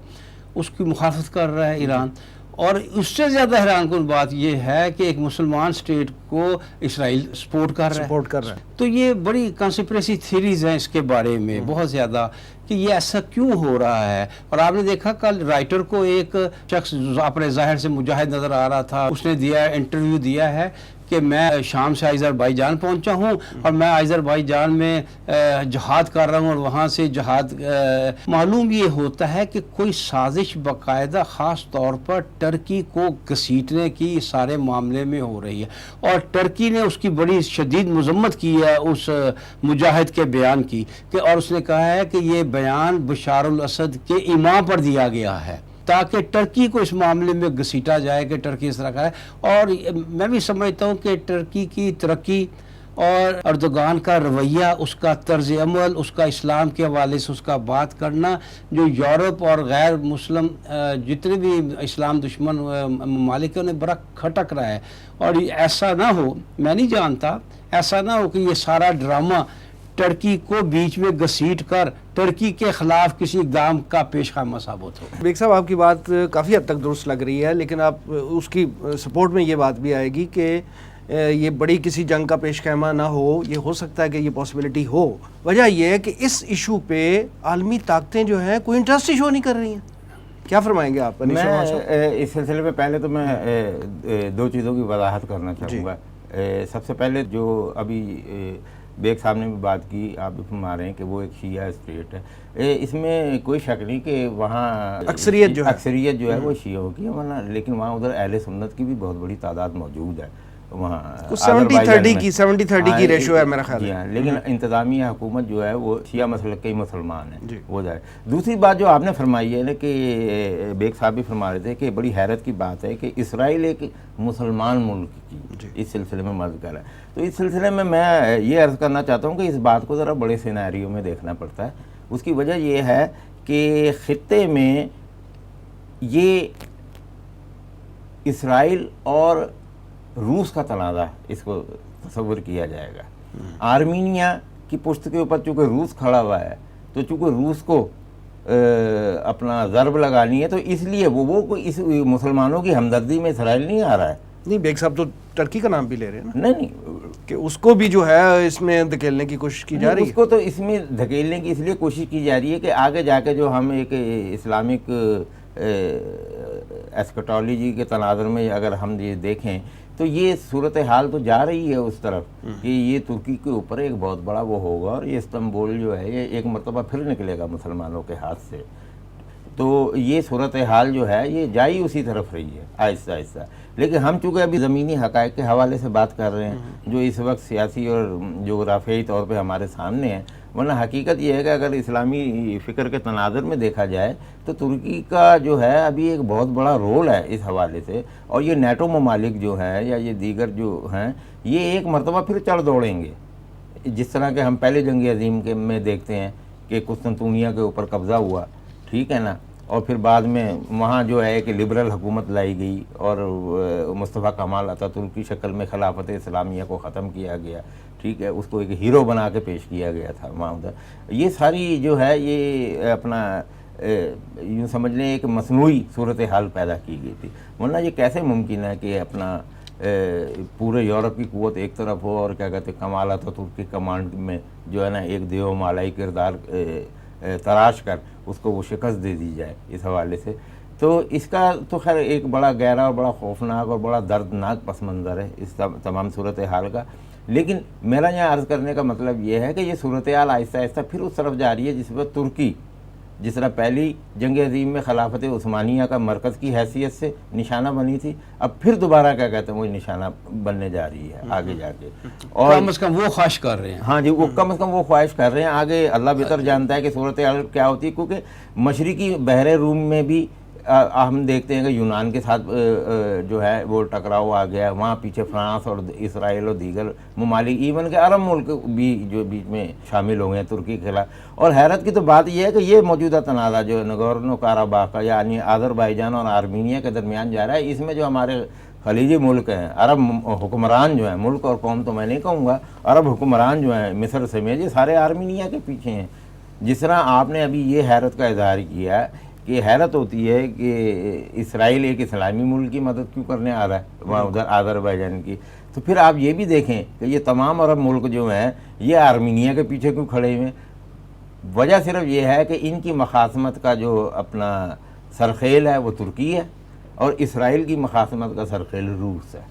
C: اس کی مخالفت کر رہا ہے ایران. اور اس سے زیادہ حیران کن بات یہ ہے کہ ایک مسلمان اسٹیٹ کو اسرائیل سپورٹ کر رہا ہے. تو یہ بڑی کنسپریسی تھیریز ہیں اس کے بارے میں بہت زیادہ کہ یہ ایسا کیوں ہو رہا ہے. اور آپ نے دیکھا کل رائٹر کو ایک شخص اپنے ظاہر سے مجاہد نظر آ رہا تھا, اس نے انٹرویو دیا ہے کہ میں شام سے آذربائیجان پہنچا ہوں اور میں آذربائیجان میں جہاد کر رہا ہوں اور وہاں سے جہاد. معلوم یہ ہوتا ہے کہ کوئی سازش باقاعدہ خاص طور پر ٹرکی کو گھسیٹنے کی سارے معاملے میں ہو رہی ہے, اور ٹرکی نے اس کی بڑی شدید مذمت کی ہے اس مجاہد کے بیان کی اور اس نے کہا ہے کہ یہ بیان بشار الاسد کے ایما پر دیا گیا ہے تاکہ ٹرکی کو اس معاملے میں گھسیٹا جائے کہ ٹرکی اس طرح کا ہے. اور میں بھی سمجھتا ہوں کہ ٹرکی کی ترقی اور اردوغان کا رویہ, اس کا طرز عمل, اس کا اسلام کے حوالے سے اس کا بات کرنا, جو یورپ اور غیر مسلم جتنے بھی اسلام دشمن ممالک ہیں انہیں بڑا کھٹک رہا ہے. اور ایسا نہ ہو, میں نہیں جانتا, ایسا نہ ہو کہ یہ سارا ڈرامہ ٹرکی کو بیچ میں گھسیٹ کر ٹرکی کے خلاف کسی اقدام کا پیش خیمہ ثابت ہو.
B: بیگ صاحب آپ کی بات کافی حد تک درست لگ رہی ہے, لیکن آپ اس کی سپورٹ میں یہ بات بھی آئے گی کہ یہ بڑی کسی جنگ کا پیش خیمہ نہ ہو. یہ ہو سکتا ہے کہ یہ پاسبلٹی ہو. وجہ یہ ہے کہ اس ایشو پہ عالمی طاقتیں جو ہیں کوئی انٹرسٹ ہی شو نہیں کر رہی ہیں. کیا فرمائیں گے آپ؟
D: میں اس سلسلے میں پہلے تو میں دو چیزوں کی وضاحت کرنا چاہوں گا. سب سے پہلے جو ابھی بیگ صاحب نے بھی بات کی, آپ بھی فرما رہے ہیں کہ وہ ایک شیعہ اسٹیٹ ہے, اس میں کوئی شک نہیں کہ وہاں اکثریت جو ہے وہ شیعوں کی ہے, لیکن وہاں ادھر اہل سنت کی بھی بہت بڑی تعداد موجود ہے. وہاں
B: 70-30 کی ریشو ہے میرا خیال ہے,
D: لیکن انتظامیہ حکومت جو ہے وہ شیعہ مسلک کے ہی مسلمان ہیں وہ جائے. دوسری بات جو آپ نے فرمائی ہے نا کہ بیگ صاحب بھی فرما رہے تھے کہ بڑی حیرت کی بات ہے کہ اسرائیل ایک مسلمان ملک کی اس سلسلے میں مذکر ہے. تو اس سلسلے میں یہ عرض کرنا چاہتا ہوں کہ اس بات کو ذرا بڑے سیناریو میں دیکھنا پڑتا ہے. اس کی وجہ یہ ہے کہ خطے میں یہ اسرائیل اور روس کا تنازع اس کو تصور کیا جائے گا. آرمینیا کی پشت کے اوپر چونکہ روس کھڑا ہوا ہے, تو چونکہ روس کو اپنا ضرب لگانی ہے, تو اس لیے وہ اس مسلمانوں کی ہمدردی میں اسرائیل نہیں آ رہا ہے.
B: نہیں, بیگ صاحب تو ٹرکی کا نام بھی لے رہے ہیں نا.
D: نہیں,
B: کہ اس کو بھی جو ہے اس میں دھکیلنے کی کوشش کی جا رہی ہے.
D: اس کو تو اس میں دھکیلنے کی اس لیے کوشش کی جا رہی ہے کہ آگے جا کے جو ہم ایک اسلامک ایسکٹالوجی کے تناظر میں اگر ہم یہ دیکھیں تو یہ صورتحال تو جا رہی ہے اس طرف کہ یہ ترکی کے اوپر ایک بہت بڑا وہ ہوگا اور یہ استنبول جو ہے یہ ایک مرتبہ پھر نکلے گا مسلمانوں کے ہاتھ سے. تو یہ صورتحال جو ہے یہ جائی اسی طرف رہی ہے آہستہ آہستہ. لیکن ہم چونکہ ابھی زمینی حقائق کے حوالے سے بات کر رہے ہیں جو اس وقت سیاسی اور جغرافیائی طور پہ ہمارے سامنے ہیں, ورنہ حقیقت یہ ہے کہ اگر اسلامی فکر کے تناظر میں دیکھا جائے تو ترکی کا جو ہے ابھی ایک بہت بڑا رول ہے اس حوالے سے. اور یہ نیٹو ممالک جو ہیں یا یہ دیگر جو ہیں یہ ایک مرتبہ پھر چڑھ دوڑیں گے, جس طرح کہ ہم پہلے جنگ عظیم کے میں دیکھتے ہیں کہ قسطنطنیہ کے اوپر قبضہ ہوا, ٹھیک ہے نا, اور پھر بعد میں وہاں جو ہے کہ لبرل حکومت لائی گئی اور مصطفیٰ کمال اتاتürk کی شکل میں خلافت اسلامیہ کو ختم کیا گیا, ٹھیک ہے, اس کو ایک ہیرو بنا کے پیش کیا گیا تھا وہاں ادھر. یہ ساری جو ہے یہ اپنا یوں سمجھ لیں ایک مصنوعی صورتحال پیدا کی گئی تھی. ورنہ یہ کیسے ممکن ہے کہ اپنا پورے یورپ کی قوت ایک طرف ہو اور کیا کہتے ہیں کمال اتاتürk کی کمانڈ میں جو ہے نا ایک دیو مالائی کردار تراش کر اس کو وہ شکست دے دی جائے اس حوالے سے. تو اس کا تو خیر ایک بڑا گہرا اور بڑا خوفناک اور بڑا دردناک پس منظر ہے اس تمام صورتحال کا. لیکن میرا یہاں عرض کرنے کا مطلب یہ ہے کہ یہ صورتحال آہستہ آہستہ پھر اس طرف جا رہی ہے جس پر ترکی جس طرح پہلی جنگ عظیم میں خلافت عثمانیہ کا مرکز کی حیثیت سے نشانہ بنی تھی, اب پھر دوبارہ کیا کہتے ہیں وہ نشانہ بننے جا رہی ہے آگے جا کے.
C: اور کم از کم وہ خواہش کر رہے ہیں.
D: ہاں جی, وہ کم از کم وہ خواہش کر رہے ہیں. آگے اللہ بہتر جانتا ہے کہ صورتحال کیا ہوتی ہے, کیونکہ مشرقی بحر روم میں بھی ہم دیکھتے ہیں کہ یونان کے ساتھ جو ہے وہ ٹکراؤ آ گیا, وہاں پیچھے فرانس اور اسرائیل اور دیگر ممالک ایون کہ عرب ملک بھی جو بیچ میں شامل ہو گئے ہیں ترکی کے خلاف. اور حیرت کی تو بات یہ ہے کہ یہ موجودہ تنازع جو نگورنو کاراباخ کا یعنی آذربائیجان اور آرمینیا کے درمیان جا رہا ہے, اس میں جو ہمارے خلیجی ملک ہیں, عرب حکمران جو ہیں, ملک اور قوم تو میں نہیں کہوں گا, عرب حکمران جو ہیں مصر سمیت یہ سارے آرمینیا کے پیچھے ہیں. جس طرح آپ نے ابھی یہ حیرت کا اظہار کیا ہے کہ حیرت ہوتی ہے کہ اسرائیل ایک اسلامی ملک کی مدد کیوں کرنے آ رہا ہے وہاں ادھر آذربائیجان کی. تو پھر آپ یہ بھی دیکھیں کہ یہ تمام عرب ملک جو ہیں یہ آرمینیا کے پیچھے کیوں کھڑے ہوئے ہیں. وجہ صرف یہ ہے کہ ان کی مخاصمت کا جو اپنا سرخیل ہے وہ ترکی ہے اور اسرائیل کی مخاصمت کا سرخیل روس ہے.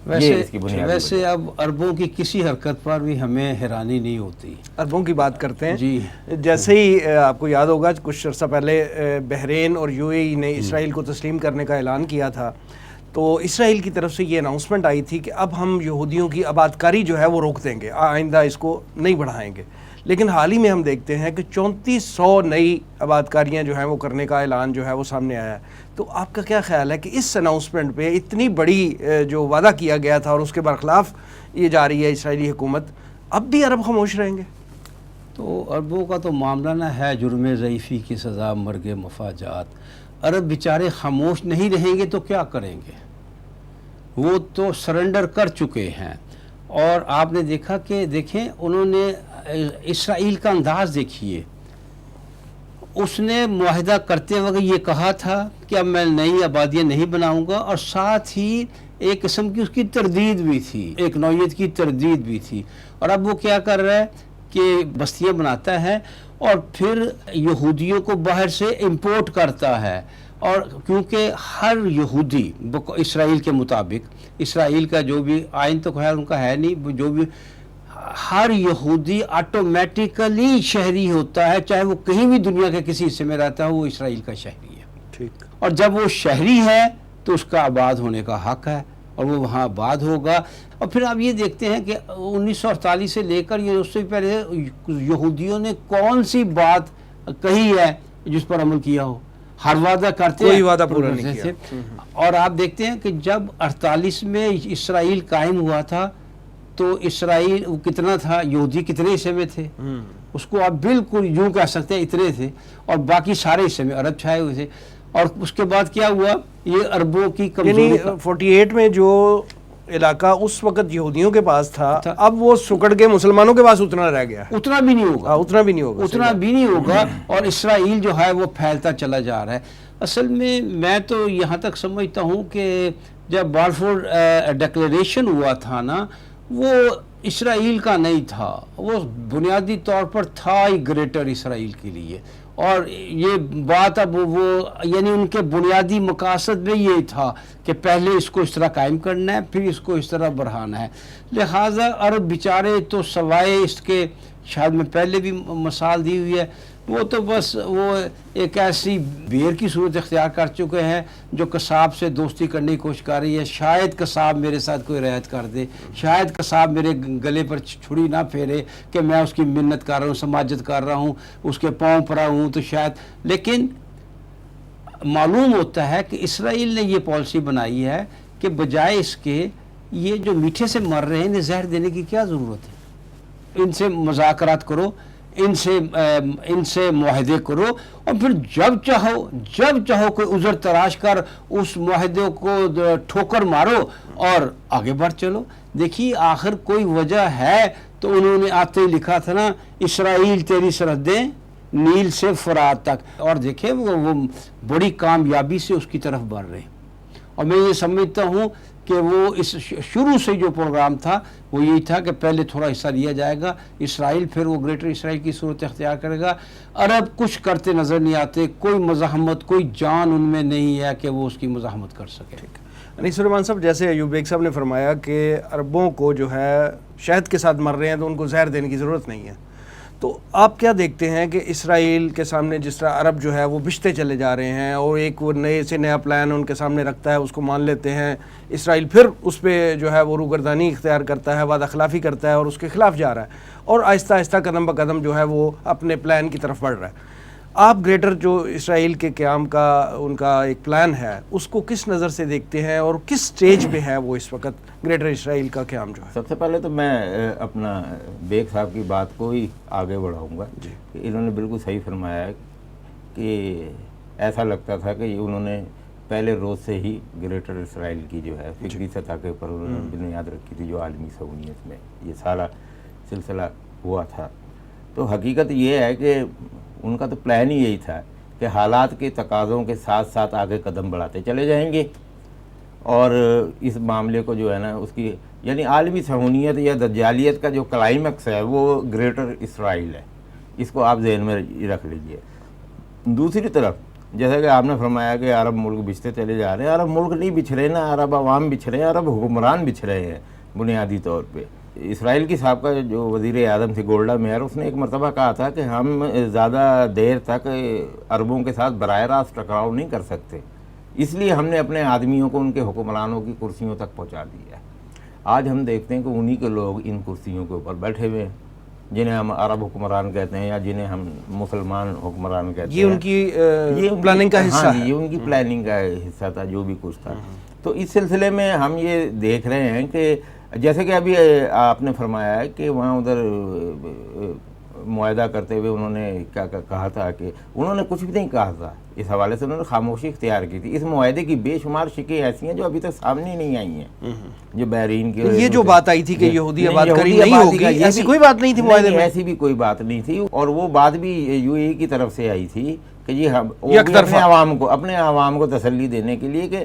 C: ویسے اب عربوں کی کسی حرکت پر بھی ہمیں حیرانی نہیں ہوتی.
B: عربوں کی بات کرتے ہیں
C: جی.
B: جیسے ہی آپ کو یاد ہوگا کچھ عرصہ پہلے بحرین اور یو اے ای نے اسرائیل کو تسلیم کرنے کا اعلان کیا تھا، تو اسرائیل کی طرف سے یہ اناؤنسمنٹ آئی تھی کہ اب ہم یہودیوں کی آبادکاری جو ہے وہ روک دیں گے، آئندہ اس کو نہیں بڑھائیں گے. لیکن حال ہی میں ہم دیکھتے ہیں کہ 3400 نئی آبادکاریاں جو ہیں وہ کرنے کا اعلان جو ہے وہ سامنے آیا ہے. تو آپ کا کیا خیال ہے کہ اس اناؤنسمنٹ پہ اتنی بڑی جو وعدہ کیا گیا تھا اور اس کے برخلاف یہ جا رہی ہے اسرائیلی حکومت، اب بھی عرب خاموش رہیں گے؟
C: تو عربوں کا تو معاملہ نہ ہے جرم ضعیفی کی سزا مرگ مفاجات. عرب بیچارے خاموش نہیں رہیں گے تو کیا کریں گے؟ وہ تو سرنڈر کر چکے ہیں. اور آپ نے دیکھا کہ دیکھیں انہوں نے اسرائیل کا انداز دیکھیے. اس نے معاہدہ کرتے وقت یہ کہا تھا کہ اب میں نئی آبادیاں نہیں بناؤں گا، اور ساتھ ہی ایک قسم کی اس کی تردید بھی تھی، ایک نوعیت کی تردید بھی تھی. اور اب وہ کیا کر رہا ہے کہ بستیاں بناتا ہے اور پھر یہودیوں کو باہر سے امپورٹ کرتا ہے. اور کیونکہ ہر یہودی اسرائیل کے مطابق، اسرائیل کا جو بھی آئین تو خیر ان کا ہے نہیں، جو بھی ہر یہودی آٹومیٹیکلی شہری ہوتا ہے، چاہے وہ کہیں بھی دنیا کے کسی حصے میں رہتا ہے، وہ اسرائیل کا شہری ہے.
B: ٹھیک.
C: اور جب وہ شہری ہے تو اس کا آباد ہونے کا حق ہے اور وہ وہاں آباد ہوگا. اور پھر آپ یہ دیکھتے ہیں کہ 1948 سے لے کر یہ اس سے پہلے یہودیوں نے کون سی بات کہی ہے جس پر عمل کیا ہو؟ ہر وعدہ کرتے
B: کوئی وعدہ پورا نہیں کیا.
C: اور آپ دیکھتے ہیں کہ جب 48 میں اسرائیل قائم ہوا تھا تو اسرائیل کتنا تھا، یہودی کتنے حصے میں تھے؟ اس کو آپ بالکل یوں کہہ سکتے ہیں اتنے تھے، اور باقی سارے حصے میں عرب چھائے ہوئے تھے. اور اس کے بعد کیا ہوا؟ یہ عربوں کی
B: یعنی 48 میں جو علاقہ اس وقت یہودیوں کے پاس تھا اب وہ سکڑ کے مسلمانوں کے پاس اتنا رہ گیا.
C: اتنا بھی نہیں ہوگا،
B: اتنا بھی نہیں ہوگا،
C: اتنا بھی نہیں ہوگا. اور اسرائیل جو ہے وہ پھیلتا چلا جا رہا ہے. اصل میں تو یہاں تک سمجھتا ہوں کہ جب بالفور ڈکلیریشن ہوا تھا نا، وہ اسرائیل کا نہیں تھا، وہ بنیادی طور پر تھا ہی گریٹر اسرائیل کے لیے. اور یہ بات اب وہ یعنی ان کے بنیادی مقاصد میں یہ تھا کہ پہلے اس کو اس طرح قائم کرنا ہے، پھر اس کو اس طرح بڑھانا ہے. لہٰذا عرب بیچارے تو سوائے اس کے، شاید میں پہلے بھی مثال دی ہوئی ہے، وہ تو بس وہ ایک ایسی بیر کی صورت اختیار کر چکے ہیں جو قصاب سے دوستی کرنے کی کوشش کر رہی ہے. شاید قصاب میرے ساتھ کوئی رعایت کر دے، شاید قصاب میرے گلے پر چھری نہ پھیرے کہ میں اس کی منت کر رہا ہوں، سماجت کر رہا ہوں، اس کے پاؤں پڑا ہوں تو شاید. لیکن معلوم ہوتا ہے کہ اسرائیل نے یہ پالیسی بنائی ہے کہ بجائے اس کے یہ جو میٹھے سے مر رہے ہیں انہیں زہر دینے کی کیا ضرورت ہے؟ ان سے مذاکرات کرو، ان سے معاہدے کرو، اور پھر جب چاہو کوئی عذر تراش کر اس معاہدے کو ٹھوکر مارو اور آگے بڑھ چلو. دیکھیے آخر کوئی وجہ ہے تو انہوں نے آتے ہی لکھا تھا نا، اسرائیل تیری سرحدیں نیل سے فرات تک. اور دیکھیں وہ بڑی کامیابی سے اس کی طرف بڑھ رہے ہیں. اور میں یہ سمجھتا ہوں کہ وہ اس شروع سے جو پروگرام تھا وہ یہی تھا کہ پہلے تھوڑا حصہ لیا جائے گا اسرائیل، پھر وہ گریٹر اسرائیل کی صورت اختیار کرے گا. عرب کچھ کرتے نظر نہیں آتے، کوئی مزاحمت، کوئی جان ان میں نہیں ہے کہ وہ اس کی مزاحمت کر سکے.
B: انیس سلیمان صاحب، جیسے ایوب بیگ صاحب نے فرمایا کہ عربوں کو جو ہے شہد کے ساتھ مر رہے ہیں تو ان کو زہر دینے کی ضرورت نہیں ہے، تو آپ کیا دیکھتے ہیں کہ اسرائیل کے سامنے جس طرح عرب جو ہے وہ بچتے چلے جا رہے ہیں اور ایک وہ نئے سے نیا پلان ان کے سامنے رکھتا ہے، اس کو مان لیتے ہیں، اسرائیل پھر اس پہ جو ہے وہ روگردانی اختیار کرتا ہے، وعدہ خلافی کرتا ہے اور اس کے خلاف جا رہا ہے اور آہستہ آہستہ قدم بقدم جو ہے وہ اپنے پلان کی طرف بڑھ رہا ہے. آپ گریٹر جو اسرائیل کے قیام کا ان کا ایک پلان ہے اس کو کس نظر سے دیکھتے ہیں اور کس سٹیج پہ ہے وہ اس وقت گریٹر اسرائیل کا قیام جو ہے؟
D: سب سے پہلے تو میں اپنا بیگ صاحب کی بات کو ہی آگے بڑھاؤں گا کہ انہوں نے بالکل صحیح فرمایا ہے کہ ایسا لگتا تھا کہ انہوں نے پہلے روز سے ہی گریٹر اسرائیل کی جو ہے فکری سطح کے اوپر انہوں نے بنیاد رکھی تھی جو عالمی صہیونیت میں یہ سارا سلسلہ ہوا تھا. تو حقیقت یہ ہے کہ ان کا تو پلان ہی یہی تھا کہ حالات کے تقاضوں کے ساتھ ساتھ آگے قدم بڑھاتے چلے جائیں گے، اور اس معاملے کو جو ہے نا اس کی یعنی عالمی صہیونیت یا دجالیت کا جو کلائمیکس ہے وہ گریٹر اسرائیل ہے، اس کو آپ ذہن میں رکھ لیجئے۔ دوسری طرف جیسا کہ آپ نے فرمایا کہ عرب ملک بچھتے چلے جا رہے ہیں، عرب ملک نہیں بچھ رہے نا، عرب عوام بچھ رہے ہیں، عرب حکمران بچھ رہے ہیں بنیادی طور پہ۔ اسرائیل کی سابقہ جو وزیر اعظم تھی گولڈا میئر، اس نے ایک مرتبہ کہا تھا کہ ہم زیادہ دیر تک عربوں کے ساتھ براہ راست ٹکراؤ نہیں کر سکتے، اس لیے ہم نے اپنے آدمیوں کو ان کے حکمرانوں کی کرسیوں تک پہنچا دیا ہے۔ آج ہم دیکھتے ہیں کہ انہی کے لوگ ان کرسیوں کے اوپر بیٹھے ہوئے ہیں، جنہیں ہم عرب حکمران کہتے ہیں یا جنہیں ہم مسلمان حکمران کہتے ہیں۔
B: یہ ان کی پلاننگ کا حصہ ہے،
D: یہ ان کی پلاننگ کا حصہ تھا جو بھی کچھ تھا۔ تو اس سلسلے میں ہم یہ دیکھ رہے ہیں کہ جیسے کہ ابھی آپ نے فرمایا ہے کہ وہاں ادھر معاہدہ کرتے ہوئے انہوں نے کیا کہا تھا کہ انہوں نے کچھ بھی نہیں کہا تھا، اس حوالے سے انہوں نے خاموشی اختیار کی تھی۔ اس معاہدے کی بے شمار شکیں ایسی ہیں جو ابھی تک سامنے نہیں آئی ہیں، جو بحرین کی
B: یہ جو بات آئی تھی کہ یہودی آباد کری نہیں ہوگی، ایسی کوئی بات نہیں تھی معاہدے میں،
D: ایسی بھی کوئی بات نہیں تھی، اور وہ بات بھی یو اے ای کی طرف سے آئی تھی کہ جی ہم اپنے عوام کو تسلی دینے کے لیے کہ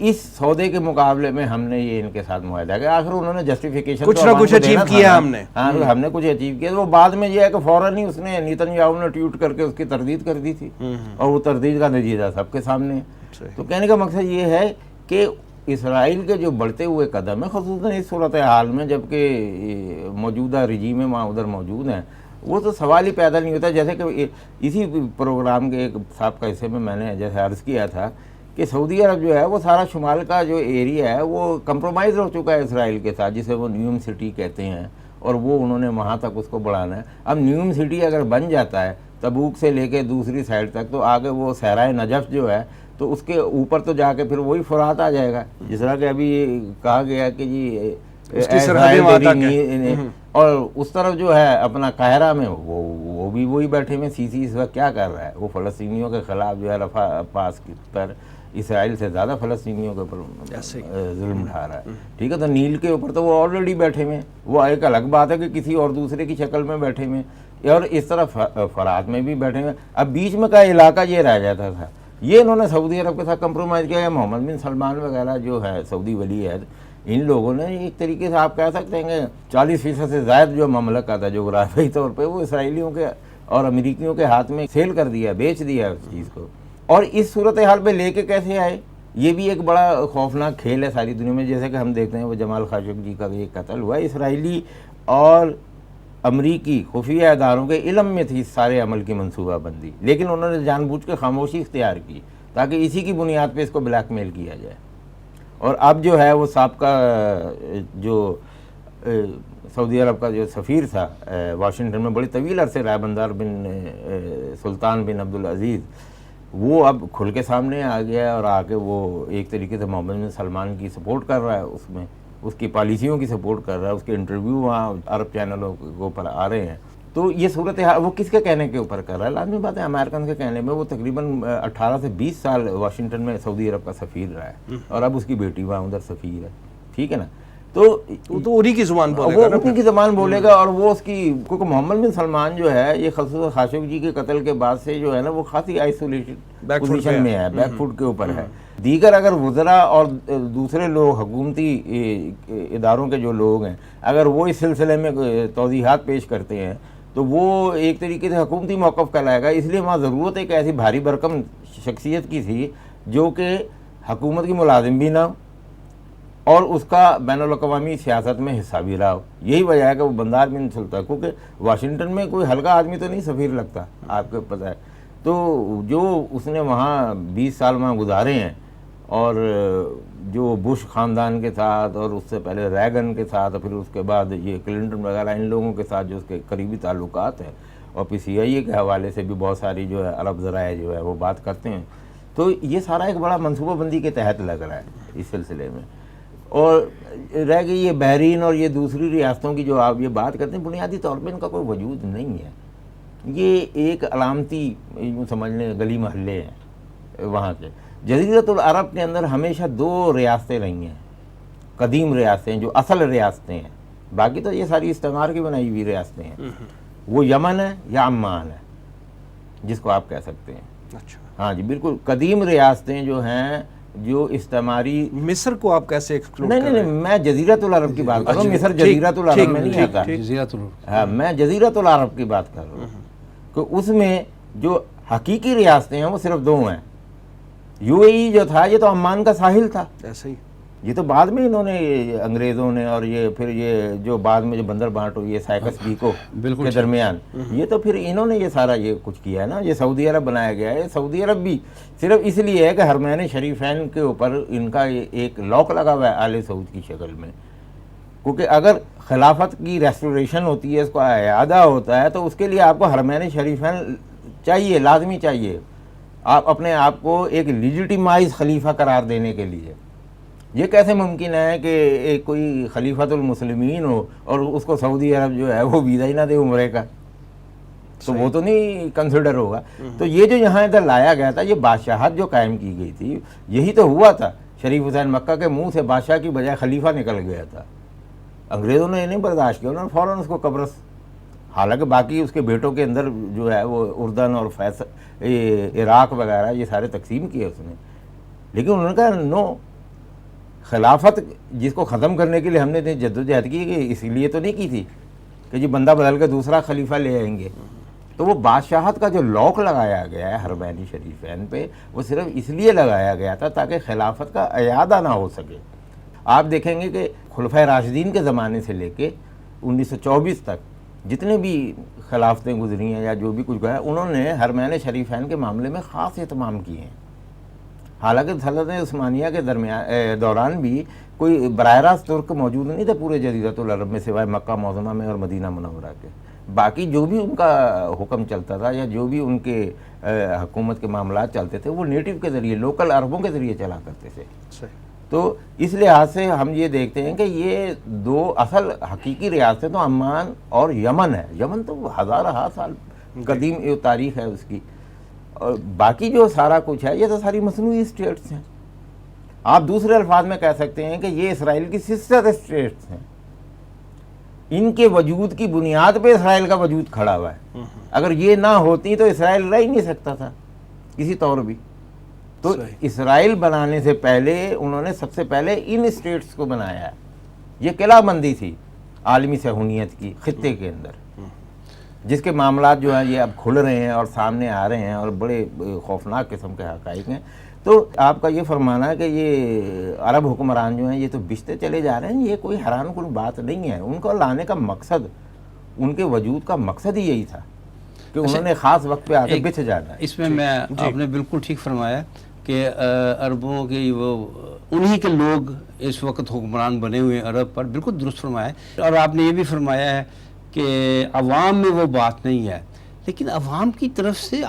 D: اس سودے کے مقابلے میں ہم نے یہ ان کے ساتھ معاہدہ کیا۔ آخر انہوں نے جسٹیفیکیشن
B: کچھ نہ کچھ اچیو کیا ہم نے،
D: ہاں ہم نے کچھ اچیو کیا۔ وہ بعد میں یہ ہے کہ فوراً ہی اس نے نیتن یاہو نے ٹویٹ کر کے اس کی تردید کر دی تھی، اور وہ تردید کا نتیجہ سب کے سامنے ہے۔ تو کہنے کا مقصد یہ ہے کہ اسرائیل کے جو بڑھتے ہوئے قدم ہیں، خصوصاً اس صورتحال میں جبکہ موجودہ رجیم وہاں ادھر موجود ہیں، وہ تو سوال ہی پیدا نہیں ہوتا۔ جیسے کہ اسی پروگرام کے ایک سابقہ حصے میں نے جیسے عرض کیا تھا کہ سعودی عرب جو ہے وہ سارا شمال کا جو ایریا ہے وہ کمپرومائز ہو چکا ہے اسرائیل کے ساتھ، جسے وہ نیوم سٹی کہتے ہیں، اور وہ انہوں نے وہاں تک اس کو بڑھانا ہے۔ اب نیوم سٹی اگر بن جاتا ہے تبوک سے لے کے دوسری سائڈ تک، تو آگے وہ صحرائے نجف جو ہے تو اس کے اوپر تو جا کے پھر وہی فرات آ جائے گا، جس طرح کہ ابھی کہا گیا کہ جی اور اس طرف جو ہے اپنا قاہرہ میں وہ بھی وہی بیٹھے میں سی اس وقت کیا کر رہا ہے، وہ فلسطینیوں کے خلاف جو ہے رفع عباس پر اسرائیل سے زیادہ فلسطینیوں کے اوپر ظلم اٹھا رہا ہے، ٹھیک ہے۔ تو نیل کے اوپر تو وہ آلریڈی بیٹھے ہوئے، وہ ایک الگ بات ہے کہ کسی اور دوسرے کی شکل میں بیٹھے ہوئے، اور اس طرح فرات میں بھی بیٹھے ہوئے۔ اب بیچ میں کا علاقہ یہ رہ جاتا تھا، یہ انہوں نے سعودی عرب کے ساتھ کمپرومائز کیا، یا محمد بن سلمان وغیرہ جو ہے سعودی ولی عہد، ان لوگوں نے ایک طریقے سے آپ کہہ سکتے ہیں کہ 40% سے زائد جو مملکت ہے جغرافیائی طور پہ، وہ اسرائیلیوں کے اور امریکیوں کے ہاتھ میں سیل کر دیا، بیچ دیا اس چیز کو۔ اور اس صورتحال پہ لے کے کیسے آئے، یہ بھی ایک بڑا خوفناک کھیل ہے ساری دنیا میں۔ جیسے کہ ہم دیکھتے ہیں وہ جمال خاشقجی کا یہ قتل ہوا، اسرائیلی اور امریکی خفیہ اداروں کے علم میں تھی سارے عمل کی منصوبہ بندی، لیکن انہوں نے جان بوجھ کے خاموشی اختیار کی تاکہ اسی کی بنیاد پہ اس کو بلیک میل کیا جائے۔ اور اب جو ہے وہ سابقہ جو سعودی عرب کا جو سفیر تھا واشنگٹن میں بڑی طویل عرصے رائے بندار بن سلطان بن عبدالعزیز، وہ اب کھل کے سامنے آ گیا ہے، اور آ کے وہ ایک طریقے سے محمد بن سلمان کی سپورٹ کر رہا ہے، اس میں اس کی پالیسیوں کی سپورٹ کر رہا ہے، اس کے انٹرویو وہاں عرب چینلوں کے اوپر آ رہے ہیں۔ تو یہ صورتحال وہ کس کے کہنے کے اوپر کر رہا ہے؟ لازمی بات ہے امریکن کے کہنے میں۔ وہ تقریباً 18 سے 20 سال واشنگٹن میں سعودی عرب کا سفیر رہا ہے، اور اب اس کی بیٹی وہاں ادھر سفیر ہے، ٹھیک ہے نا۔ تو
B: انہی کی زبان بولے
D: گا،
B: وہ
D: انہی کی زبان بولے گا، اور وہ اس کی کیونکہ محمد بن سلمان جو ہے یہ خصوصاً خاشقجی کے قتل کے بعد سے جو ہے نا وہ خاصی آئسولیشن پوزیشن میں ہے، بیک فوٹ کے اوپر ہے۔ دیگر اگر وزراء اور دوسرے لوگ حکومتی اداروں کے جو لوگ ہیں اگر وہ اس سلسلے میں توضیحات پیش کرتے ہیں تو وہ ایک طریقے سے حکومتی موقف کا لائے گا۔ اس لیے وہاں ضرورت ایک ایسی بھاری بھرکم شخصیت کی تھی جو کہ حکومت کی ملازم بھی نہ ہو اور اس کا بین الاقوامی سیاست میں حصہ بھی رہا ہو۔ یہی وجہ ہے کہ وہ بندار بن سلطان، کیونکہ واشنگٹن میں کوئی ہلکا آدمی تو نہیں سفیر لگتا، آپ کو پتہ ہے۔ تو جو اس نے وہاں 20 سال وہاں گزارے ہیں، اور جو بش خاندان کے ساتھ اور اس سے پہلے ریگن کے ساتھ اور پھر اس کے بعد یہ کلنٹن وغیرہ ان لوگوں کے ساتھ جو اس کے قریبی تعلقات ہیں، اور پھر CIA کے حوالے سے بھی بہت ساری جو ہے عرب ذرائع جو ہے وہ بات کرتے ہیں، تو یہ سارا ایک بڑا منصوبہ بندی کے تحت لگ رہا ہے اس سلسلے میں۔ اور رہ گئی یہ بحرین اور یہ دوسری ریاستوں کی جو آپ یہ بات کرتے ہیں، بنیادی طور پہ ان کا کوئی وجود نہیں ہے۔ یہ ایک علامتی یوں سمجھ لیں گلی محلے ہیں وہاں کے۔ جزیرۃ العرب کے اندر ہمیشہ 2 ریاستیں رہی ہیں، قدیم ریاستیں جو اصل ریاستیں ہیں، باقی تو یہ ساری استعمار کی بنائی ہوئی ریاستیں ہیں۔ وہ یمن ہے یا عمان ہے، جس کو آپ کہہ سکتے ہیں،
B: اچھا
D: ہاں جی بالکل قدیم ریاستیں جو ہیں جو استعماری
B: مصر کو آپ کیسے ایکسکلوڈ
D: نہیں نہیں میں جزیرۃ العرب کی بات کر رہا ہوں، مصر جزیرۃ العرب میں نہیں آتا،
C: جزیرۃ العرب،
D: ہاں میں جزیرۃ العرب کی بات کر رہا ہوں کہ اس میں جو حقیقی ریاستیں ہیں وہ صرف دو ہیں۔ یو اے ای جو تھا یہ تو عمان کا ساحل تھا،
B: ایسے ہی
D: یہ تو بعد میں انہوں نے انگریزوں نے اور یہ پھر یہ جو بعد میں جو بندر بانٹ ہوئی ہے سائکس بیکو کے درمیان، یہ تو پھر انہوں نے یہ سارا یہ کچھ کیا ہے نا، یہ سعودی عرب بنایا گیا ہے۔ سعودی عرب بھی صرف اس لیے ہے کہ حرمین شریفین کے اوپر ان کا ایک لاک لگا ہوا ہے آل سعود کی شکل میں، کیونکہ اگر خلافت کی ریسٹوریشن ہوتی ہے، اس کو اعادہ ہوتا ہے، تو اس کے لیے آپ کو حرمین شریفین چاہیے، لازمی چاہیے، آپ اپنے آپ کو ایک لیجیٹیمائز خلیفہ قرار دینے کے لیے۔ یہ کیسے ممکن ہے کہ ایک کوئی خلیفۃ المسلمین ہو اور اس کو سعودی عرب جو ہے وہ ویزا ہی نہ دے عمرے کا، تو وہ تو نہیں کنسیڈر ہوگا۔ تو یہ جو یہاں ادھر لایا گیا تھا، یہ بادشاہت جو قائم کی گئی تھی، یہی تو ہوا تھا۔ شریف حسین مکہ کے منہ سے بادشاہ کی بجائے خلیفہ نکل گیا تھا، انگریزوں نے یہ نہیں برداشت کیا، انہوں نے فوراً اس کو قبرص، حالانکہ باقی اس کے بیٹوں کے اندر جو ہے وہ اردن اور عراق وغیرہ یہ سارے تقسیم کیے اس نے، لیکن انہوں نے کہا نو، خلافت جس کو ختم کرنے کے لیے ہم نے جدوجہد کی کہ اس لیے تو نہیں کی تھی کہ جی بندہ بدل کے دوسرا خلیفہ لے آئیں گے۔ تو وہ بادشاہت کا جو لاک لگایا گیا ہے حرمین شریفین پہ، وہ صرف اس لیے لگایا گیا تھا تاکہ خلافت کا اعادہ نہ ہو سکے۔ آپ دیکھیں گے کہ خلفائے راشدین کے زمانے سے لے کے 1924 تک جتنے بھی خلافتیں گزری ہیں یا جو بھی کچھ گیا، انہوں نے حرمین شریفین کے معاملے میں خاص اہتمام کیے ہیں۔ حالانکہ سلطنت عثمانیہ کے دوران بھی کوئی براہ راست ترک موجود نہیں تھے پورے جزیرۃ العرب میں سوائے مکہ معظمہ میں اور مدینہ منورہ کے، باقی جو بھی ان کا حکم چلتا تھا یا جو بھی ان کے حکومت کے معاملات چلتے تھے وہ نیٹو کے ذریعے، لوکل عربوں کے ذریعے چلا کرتے تھے۔ تو اس لحاظ سے ہم یہ دیکھتے ہیں کہ یہ دو اصل حقیقی ریاستیں تو عمان اور یمن ہے۔ یمن تو ہزارہ سال قدیم تاریخ ہے اس کی، اور باقی جو سارا کچھ ہے یہ تو ساری مصنوعی اسٹیٹس ہیں۔ آپ دوسرے الفاظ میں کہہ سکتے ہیں کہ یہ اسرائیل کی سسٹر اسٹیٹس ہیں، ان کے وجود کی بنیاد پہ اسرائیل کا وجود کھڑا ہوا ہے۔ اگر یہ نہ ہوتی تو اسرائیل رہ ہی نہیں سکتا تھا کسی طور بھی۔ تو اسرائیل بنانے سے پہلے انہوں نے سب سے پہلے ان اسٹیٹس کو بنایا ہے۔ یہ قلعہ بندی تھی عالمی صہیونیت کی خطے کے اندر، جس کے معاملات جو ہیں یہ اب کھل رہے ہیں اور سامنے آ رہے ہیں اور بڑے خوفناک قسم کے حقائق ہیں۔ تو آپ کا یہ فرمانا ہے کہ یہ عرب حکمران جو ہیں یہ تو بچتے چلے جا رہے ہیں، یہ کوئی حیران کن بات نہیں ہے۔ ان کو لانے کا مقصد، ان کے وجود کا مقصد ہی یہی تھا کہ انہوں نے خاص وقت پہ آ کے بچ جانا ہے۔
C: اس میں آپ نے بالکل ٹھیک فرمایا کہ عربوں کے وہ انہی کے لوگ اس وقت حکمران بنے ہوئے ہیں عرب پر، بالکل درست فرمایا ہے۔ اور آپ نے یہ بھی فرمایا ہے کہ عوام میں وہ بات نہیں ہے، لیکن عوام کی طرف سے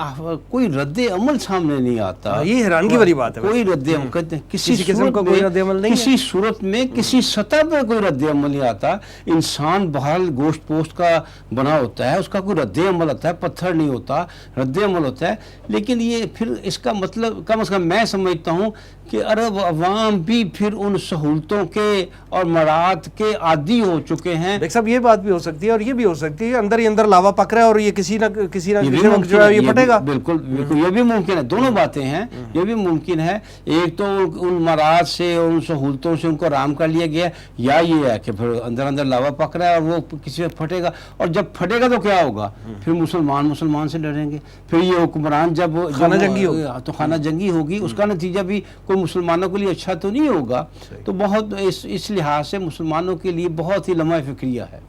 C: کوئی رد عمل سامنے نہیں آتا۔
B: یہ حیرانگی والی بات ہے،
C: کوئی رد عمل کسی
B: قسم کا کوئی رد عمل نہیں ہے،
C: کسی صورت میں کسی سطح پہ کوئی رد عمل نہیں آتا۔ انسان بہرحال گوشت پوشت کا بنا ہوتا ہے، اس کا کوئی رد عمل ہوتا ہے، پتھر نہیں ہوتا، رد عمل ہوتا ہے۔ لیکن یہ پھر اس کا مطلب کم از کم میں سمجھتا ہوں کہ عرب عوام بھی پھر ان سہولتوں کے اور مراعات کے عادی ہو چکے ہیں۔
B: دیکھ صاحب یہ بات بھی ہو سکتی ہے اور یہ بھی ہو سکتی ہے اندر ہی اندر لاوا پک رہا ہے اور یہ کسی نہ کسی وقت جو ہے یہ پھٹے گا۔
C: بالکل بالکل یہ بھی ممکن ہے، دونوں باتیں ہیں، یہ بھی ممکن ہے۔ ایک تو ان مراعات سے اور ان سہولتوں سے ان کو آرام کر لیا گیا، یا یہ ہے کہ پھر اندر اندر لاوا پک رہا ہے اور وہ کسی وقت پھٹے گا، اور جب پھٹے گا تو کیا ہوگا؟ پھر مسلمان سے ڈریں گے، پھر یہ حکمران جب
B: خانہ جنگی ہوگا
C: تو خانہ جنگی ہوگی، اس کا نتیجہ بھی کوئی مسلمانوں کے لیے اچھا تو نہیں ہوگا۔ تو بہت اس لحاظ سے مسلمانوں کے لیے بہت ہی لمحہ فکریہ ہے۔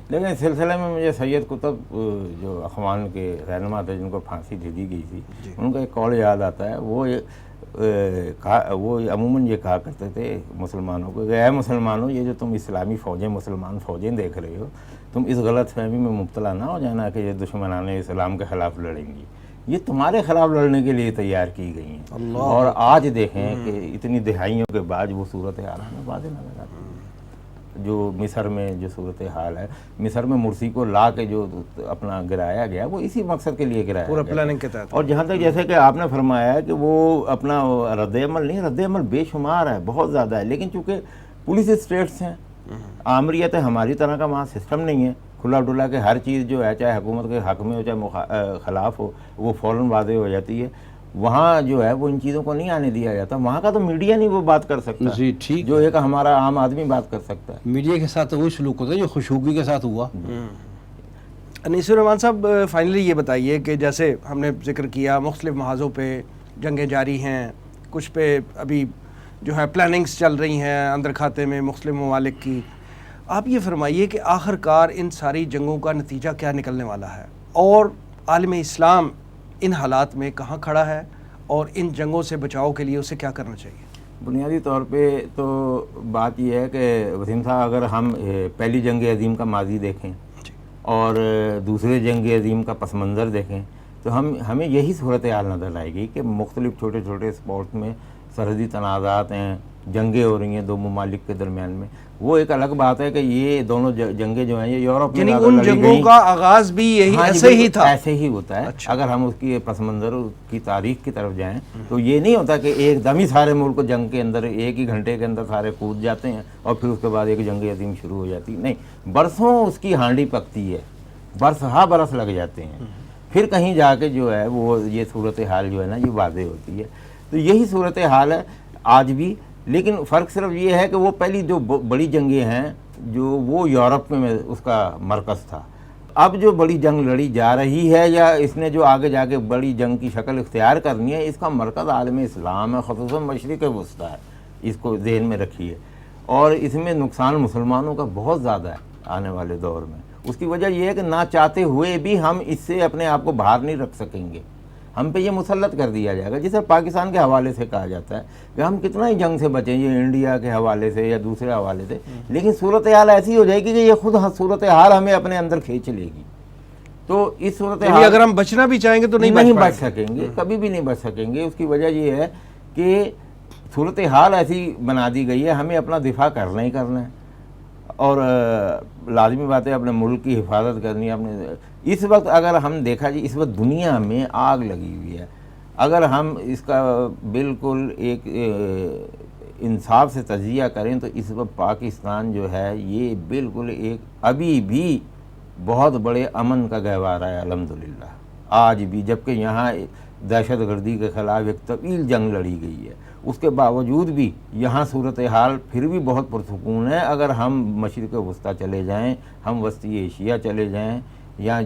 D: لیکن اس سلسلے میں مجھے سید قطب جو اخوان کے رہنما تھے جن کو پھانسی دے دی گئی تھی، ان کا ایک قول یاد آتا ہے۔ وہ عموماً یہ کہا کرتے تھے مسلمانوں کو کہ اے مسلمانوں، یہ جو تم اسلامی فوجیں، مسلمان فوجیں دیکھ رہے ہو، تم اس غلط فہمی میں مبتلا نہ ہو جانا کہ یہ دشمنان اسلام کے خلاف لڑیں گی، یہ تمہارے خلاف لڑنے کے لیے تیار کی گئی ہیں۔ اور آج دیکھیں کہ اتنی دہائیوں کے بعد وہ صورتحال ہمیں واضح نظر آتی ہے۔ جو مصر میں جو صورتحال ہے، مصر میں مرسی کو لا کے جو اپنا گرایا گیا وہ اسی مقصد کے لیے گرایا
B: پورا
D: گیا،
B: پلاننگ کے تحت۔
D: اور جہاں تک جیسے کہ آپ نے فرمایا ہے کہ وہ اپنا رد عمل نہیں، رد عمل بے شمار ہے، بہت زیادہ ہے، لیکن چونکہ پولیس اسٹیٹس ہیں، آمریت ہے، ہماری طرح کا وہاں سسٹم نہیں ہے کھلا ڈلا کہ ہر چیز جو ہے چاہے حکومت کے حق میں ہو چاہے خلاف ہو وہ فوراً واضح ہو جاتی ہے۔ وہاں جو ہے وہ ان چیزوں کو نہیں آنے دیا جاتا. وہاں کا تو میڈیا نہیں وہ بات کر سکتا
C: جی ٹھیک
D: جو ایک ہمارا عام آدمی بات کر سکتا ہے.
C: میڈیا کے ساتھ وہی سلوک ہوتا ہے جو خشوگی کے ساتھ ہوا.
B: انیس الرحمان صاحب فائنلی یہ بتائیے کہ جیسے ہم نے ذکر کیا مختلف محاذوں پہ جنگیں جاری ہیں, کچھ پہ ابھی جو ہے پلاننگز چل رہی ہیں اندر کھاتے میں مختلف ممالک کی. آپ یہ فرمائیے کہ آخر کار ان ساری جنگوں کا نتیجہ کیا نکلنے والا ہے, اور عالم اسلام ان حالات میں کہاں کھڑا ہے, اور ان جنگوں سے بچاؤ کے لیے اسے کیا کرنا چاہیے؟
D: بنیادی طور پہ تو بات یہ ہے کہ وسیم صاحب اگر ہم پہلی جنگ عظیم کا ماضی دیکھیں اور دوسرے جنگ عظیم کا پس منظر دیکھیں تو ہمیں یہی صورتحال نظر آئے گی کہ مختلف چھوٹے چھوٹے اسپورٹس میں سرحدی تنازعات ہیں, جنگیں ہو رہی ہیں دو ممالک کے درمیان میں. وہ ایک الگ بات ہے کہ یہ دونوں جنگیں جو ہیں یہ یورپ میں
B: یعنی ان جنگوں کا آغاز بھی یہی ایسے ہی تھا,
D: ایسے ہی ہوتا ہے. اگر ہم اس کی پس منظر کی تاریخ کی طرف جائیں تو یہ نہیں ہوتا کہ ایک دم ہی سارے ملک جنگ کے اندر ایک ہی گھنٹے کے اندر سارے کود جاتے ہیں اور پھر اس کے بعد ایک جنگ عظیم شروع ہو جاتی. نہیں, برسوں اس کی ہانڈی پکتی ہے, برس ہا برس لگ جاتے ہیں, پھر کہیں جا کے جو ہے وہ یہ صورتحال جو ہے نا یہ واضح ہوتی ہے. تو یہی صورتحال ہے آج بھی, لیکن فرق صرف یہ ہے کہ وہ پہلی جو بڑی جنگیں ہیں جو وہ یورپ میں اس کا مرکز تھا. اب جو بڑی جنگ لڑی جا رہی ہے یا اس نے جو آگے جا کے بڑی جنگ کی شکل اختیار کرنی ہے, اس کا مرکز عالم اسلام ہے, خصوصاً مشرق وسطیٰ ہے. اس کو ذہن میں رکھیے, اور اس میں نقصان مسلمانوں کا بہت زیادہ ہے آنے والے دور میں. اس کی وجہ یہ ہے کہ نہ چاہتے ہوئے بھی ہم اس سے اپنے آپ کو باہر نہیں رکھ سکیں گے. ہم پہ یہ مسلط کر دیا جائے گا, جسے پاکستان کے حوالے سے کہا جاتا ہے کہ ہم کتنا ہی جنگ سے بچیں, یہ انڈیا کے حوالے سے یا دوسرے حوالے سے, لیکن صورتحال ایسی ہو جائے گی کہ یہ خود صورتحال ہمیں اپنے اندر کھینچ لے گی. تو اس صورتحال
B: اگر ہم بچنا بھی چاہیں گے تو
D: نہیں بچ سکیں گے, کبھی بھی نہیں بچ سکیں گے. اس کی وجہ یہ ہے کہ صورتحال ایسی بنا دی گئی ہے, ہمیں اپنا دفاع کرنا ہی کرنا ہے, اور لازمی بات ہے اپنے ملک کی حفاظت کرنی ہے. اپنے اس وقت اگر ہم دیکھا جی اس وقت دنیا میں آگ لگی ہوئی ہے, اگر ہم اس کا بالکل ایک انصاف سے تجزیہ کریں تو اس وقت پاکستان جو ہے یہ بالکل ایک ابھی بھی بہت بڑے امن کا گہوارہ ہے الحمدللہ آج بھی, جبکہ یہاں دہشت گردی کے خلاف ایک طویل جنگ لڑی گئی ہے. اس کے باوجود بھی یہاں صورتحال پھر بھی بہت پرسکون ہے. اگر ہم مشرق وسطیٰ چلے جائیں, ہم وسطی ایشیا چلے جائیں, یا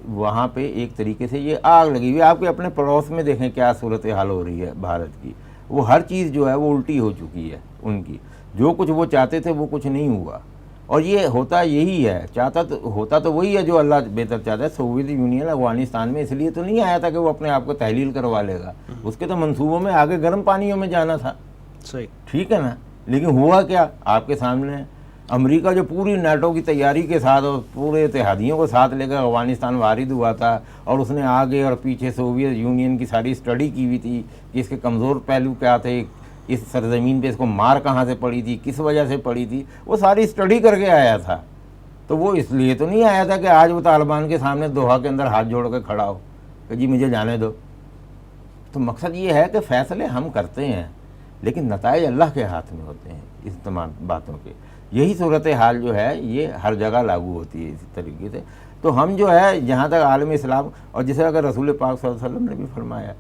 D: وہاں پہ ایک طریقے سے یہ آگ لگی ہوئی ہے. آپ کے اپنے پڑوس میں دیکھیں کیا صورتحال ہو رہی ہے بھارت کی. وہ ہر چیز جو ہے وہ الٹی ہو چکی ہے ان کی. جو کچھ وہ چاہتے تھے وہ کچھ نہیں ہوا, اور یہ ہوتا یہی ہے, ہوتا تو وہی ہے جو اللہ بہتر چاہتا ہے. سوویت یونین افغانستان میں اس لیے تو نہیں آیا تھا کہ وہ اپنے آپ کو تحلیل کروا لے گا, اس کے تو منصوبوں میں آگے گرم پانیوں میں جانا تھا.
B: صحیح,
D: ٹھیک ہے نا, لیکن ہوا کیا آپ کے سامنے. امریکہ جو پوری نیٹو کی تیاری کے ساتھ اور پورے اتحادیوں کو ساتھ لے کر افغانستان وارد ہوا تھا, اور اس نے آگے اور پیچھے سوویت یونین کی ساری اسٹڈی کی ہوئی تھی کہ اس کے کمزور پہلو کیا تھے, اس سرزمین پہ اس کو مار کہاں سے پڑی تھی, کس وجہ سے پڑی تھی, وہ ساری اسٹڈی کر کے آیا تھا. تو وہ اس لیے تو نہیں آیا تھا کہ آج وہ طالبان کے سامنے دوحہ کے اندر ہاتھ جوڑ کے کھڑا ہو کہ جی مجھے جانے دو. تو مقصد یہ ہے کہ فیصلے ہم کرتے ہیں لیکن نتائج اللہ کے ہاتھ میں ہوتے ہیں اس تمام باتوں کے. یہی صورتحال جو ہے یہ ہر جگہ لاگو ہوتی ہے اسی طریقے سے. تو ہم جو ہے جہاں تک عالم اسلام, اور جسے اگر رسول پاک صلی اللہ علیہ وسلم نے بھی فرمایا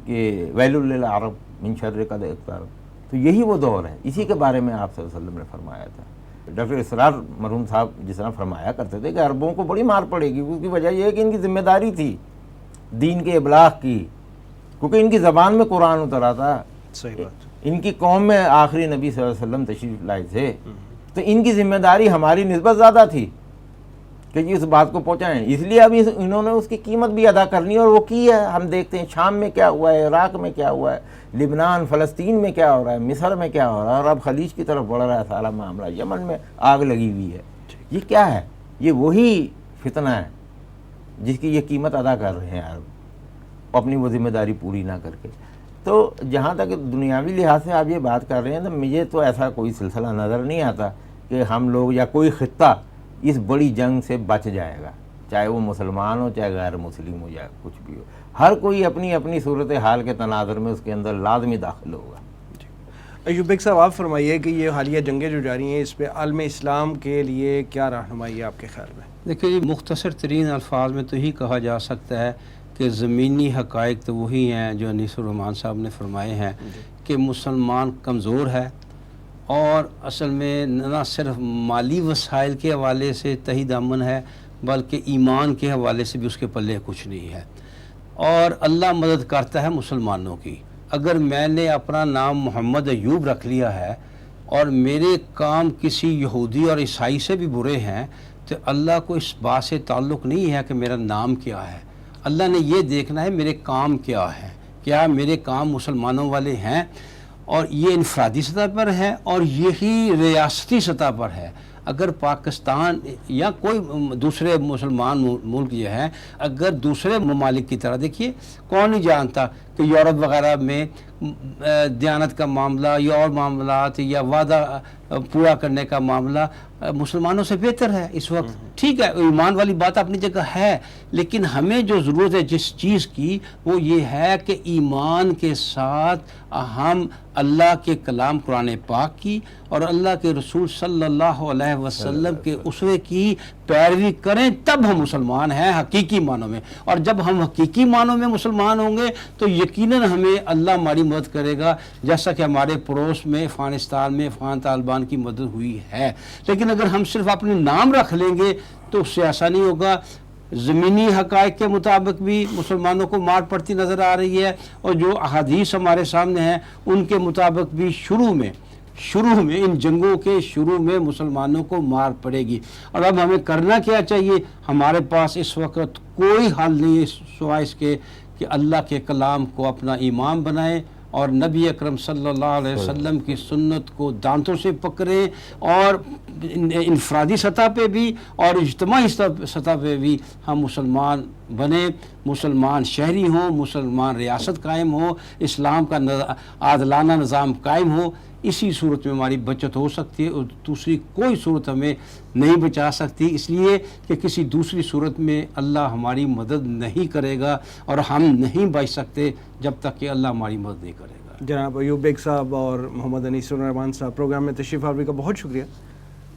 D: کہ ویل للعرب من شر قد اقترب, تو یہی وہ دور ہے. اسی کے بارے میں آپ صلی اللہ علیہ وسلم نے فرمایا تھا. ڈاکٹر اسرار مرحوم صاحب جس طرح فرمایا کرتے تھے کہ عربوں کو بڑی مار پڑے گی. اس کی وجہ یہ ہے کہ ان کی ذمہ داری تھی دین کے ابلاغ کی, کیونکہ ان کی زبان میں قرآن اترا تھا.
B: صحیح بات.
D: ان کی قوم میں آخری نبی صلی اللہ علیہ وسلم تشریف لائے تھے, تو ان کی ذمہ داری ہماری نسبت زیادہ تھی کہ جی اس بات کو پہنچائیں. اس لیے ابھی انہوں نے اس کی قیمت بھی ادا کرنی ہے, اور وہ کی ہے. ہم دیکھتے ہیں شام میں کیا ہوا ہے, عراق میں کیا ہوا ہے, لبنان فلسطین میں کیا ہو رہا ہے, مصر میں کیا ہو رہا ہے, اور اب خلیج کی طرف بڑھ رہا ہے سارا معاملہ. یمن میں آگ لگی ہوئی ہے. یہ کیا ہے؟ یہ وہی فتنہ ہے جس کی یہ قیمت ادا کر رہے ہیں عرب اپنی وہ ذمہ داری پوری نہ کر کے. تو جہاں تک دنیاوی لحاظ سے آپ یہ بات کر رہے ہیں تو مجھے تو ایسا کوئی سلسلہ نظر نہیں آتا کہ ہم لوگ یا کوئی خطہ اس بڑی جنگ سے بچ جائے گا, چاہے وہ مسلمان ہو چاہے غیر مسلم ہو یا کچھ بھی ہو. ہر کوئی اپنی اپنی صورتحال کے تناظر میں اس کے اندر لازمی داخل ہوگا.
B: ایوب بیگ صاحب آپ فرمائیے کہ یہ حالیہ جنگیں جو جاری ہیں اس پہ عالم اسلام کے لیے کیا رہنمائی ہے آپ کے خیال میں؟
C: دیکھیے مختصر ترین الفاظ میں تو ہی کہا جا سکتا ہے کہ زمینی حقائق تو وہی ہیں جو انیس الرحمان صاحب نے فرمائے ہیں کہ مسلمان کمزور ہے، اور اصل میں نہ صرف مالی وسائل کے حوالے سے تہی دامن ہے بلکہ ایمان کے حوالے سے بھی اس کے پلے کچھ نہیں ہے، اور اللہ مدد کرتا ہے مسلمانوں کی۔ اگر میں نے اپنا نام محمد ایوب رکھ لیا ہے اور میرے کام کسی یہودی اور عیسائی سے بھی برے ہیں تو اللہ کو اس بات سے تعلق نہیں ہے کہ میرا نام کیا ہے، اللہ نے یہ دیکھنا ہے میرے کام کیا ہے، کیا میرے کام مسلمانوں والے ہیں، اور یہ انفرادی سطح پر ہے اور یہی ریاستی سطح پر ہے۔ اگر پاکستان یا کوئی دوسرے مسلمان ملک جو ہے، اگر دوسرے ممالک کی طرح، دیکھیے کون نہیں جانتا کہ یورپ وغیرہ میں دیانت کا معاملہ یا اور معاملات یا وعدہ پورا کرنے کا معاملہ مسلمانوں سے بہتر ہے اس وقت۔ ٹھیک ہے، ایمان والی بات اپنی جگہ ہے، لیکن ہمیں جو ضرورت ہے جس چیز کی وہ یہ ہے کہ ایمان کے ساتھ ہم اللہ کے کلام قرآن پاک کی اور اللہ کے رسول صلی اللہ علیہ وسلم کے اسوے کی پیروی کریں، تب ہم مسلمان ہیں حقیقی معنوں میں۔ اور جب ہم حقیقی معنوں میں مسلمان ہوں گے تو یقیناً ہمیں اللہ ہماری مدد کرے گا، جیسا کہ ہمارے پڑوس میں افغانستان میں افغان طالبان کی مدد ہوئی ہے۔ لیکن اگر ہم صرف اپنے نام رکھ لیں گے تو اس سے ایسا نہیں ہوگا۔ زمینی حقائق کے مطابق بھی مسلمانوں کو مار پڑتی نظر آ رہی ہے، اور جو احادیث ہمارے سامنے ہیں ان کے مطابق بھی شروع میں ان جنگوں کے شروع میں مسلمانوں کو مار پڑے گی۔ اور اب ہمیں کرنا کیا چاہیے؟ ہمارے پاس اس وقت کوئی حل نہیں ہے سوائے اس کے کہ اللہ کے کلام کو اپنا امام بنائیں اور نبی اکرم صلی اللہ علیہ وسلم کی سنت کو دانتوں سے پکڑیں، اور انفرادی سطح پہ بھی اور اجتماعی سطح پہ بھی ہم مسلمان بنیں، مسلمان شہری ہوں، مسلمان ریاست قائم ہو، اسلام کا عادلانہ نظام قائم ہو۔ اسی صورت میں ہماری بچت ہو سکتی ہے، اور دوسری کوئی صورت ہمیں نہیں بچا سکتی، اس لیے کہ کسی دوسری صورت میں اللہ ہماری مدد نہیں کرے گا، اور ہم نہیں بچ سکتے جب تک کہ اللہ ہماری مدد نہیں کرے گا۔
B: جناب ایوب بیگ صاحب اور محمد انیس الرحمان صاحب، پروگرام میں تشریف آوری کا بہت شکریہ۔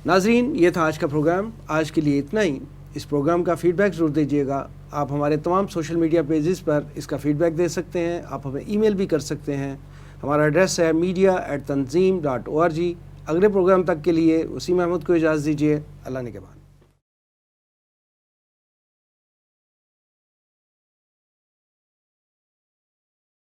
B: ناظرین، یہ تھا آج کا پروگرام، آج کے لیے اتنا ہی۔ اس پروگرام کا فیڈ بیک ضرور دیجیے گا۔ آپ ہمارے تمام سوشل میڈیا پیجز پر اس کا فیڈ بیک دے سکتے ہیں، آپ ہمیں ای میل بھی کر سکتے ہیں۔ ہمارا ایڈریس ہے media@tanzeem.org۔ اگلے پروگرام تک کے لیے وسیم احمد کو اجازت دیجیے۔ اللہ نگہبان۔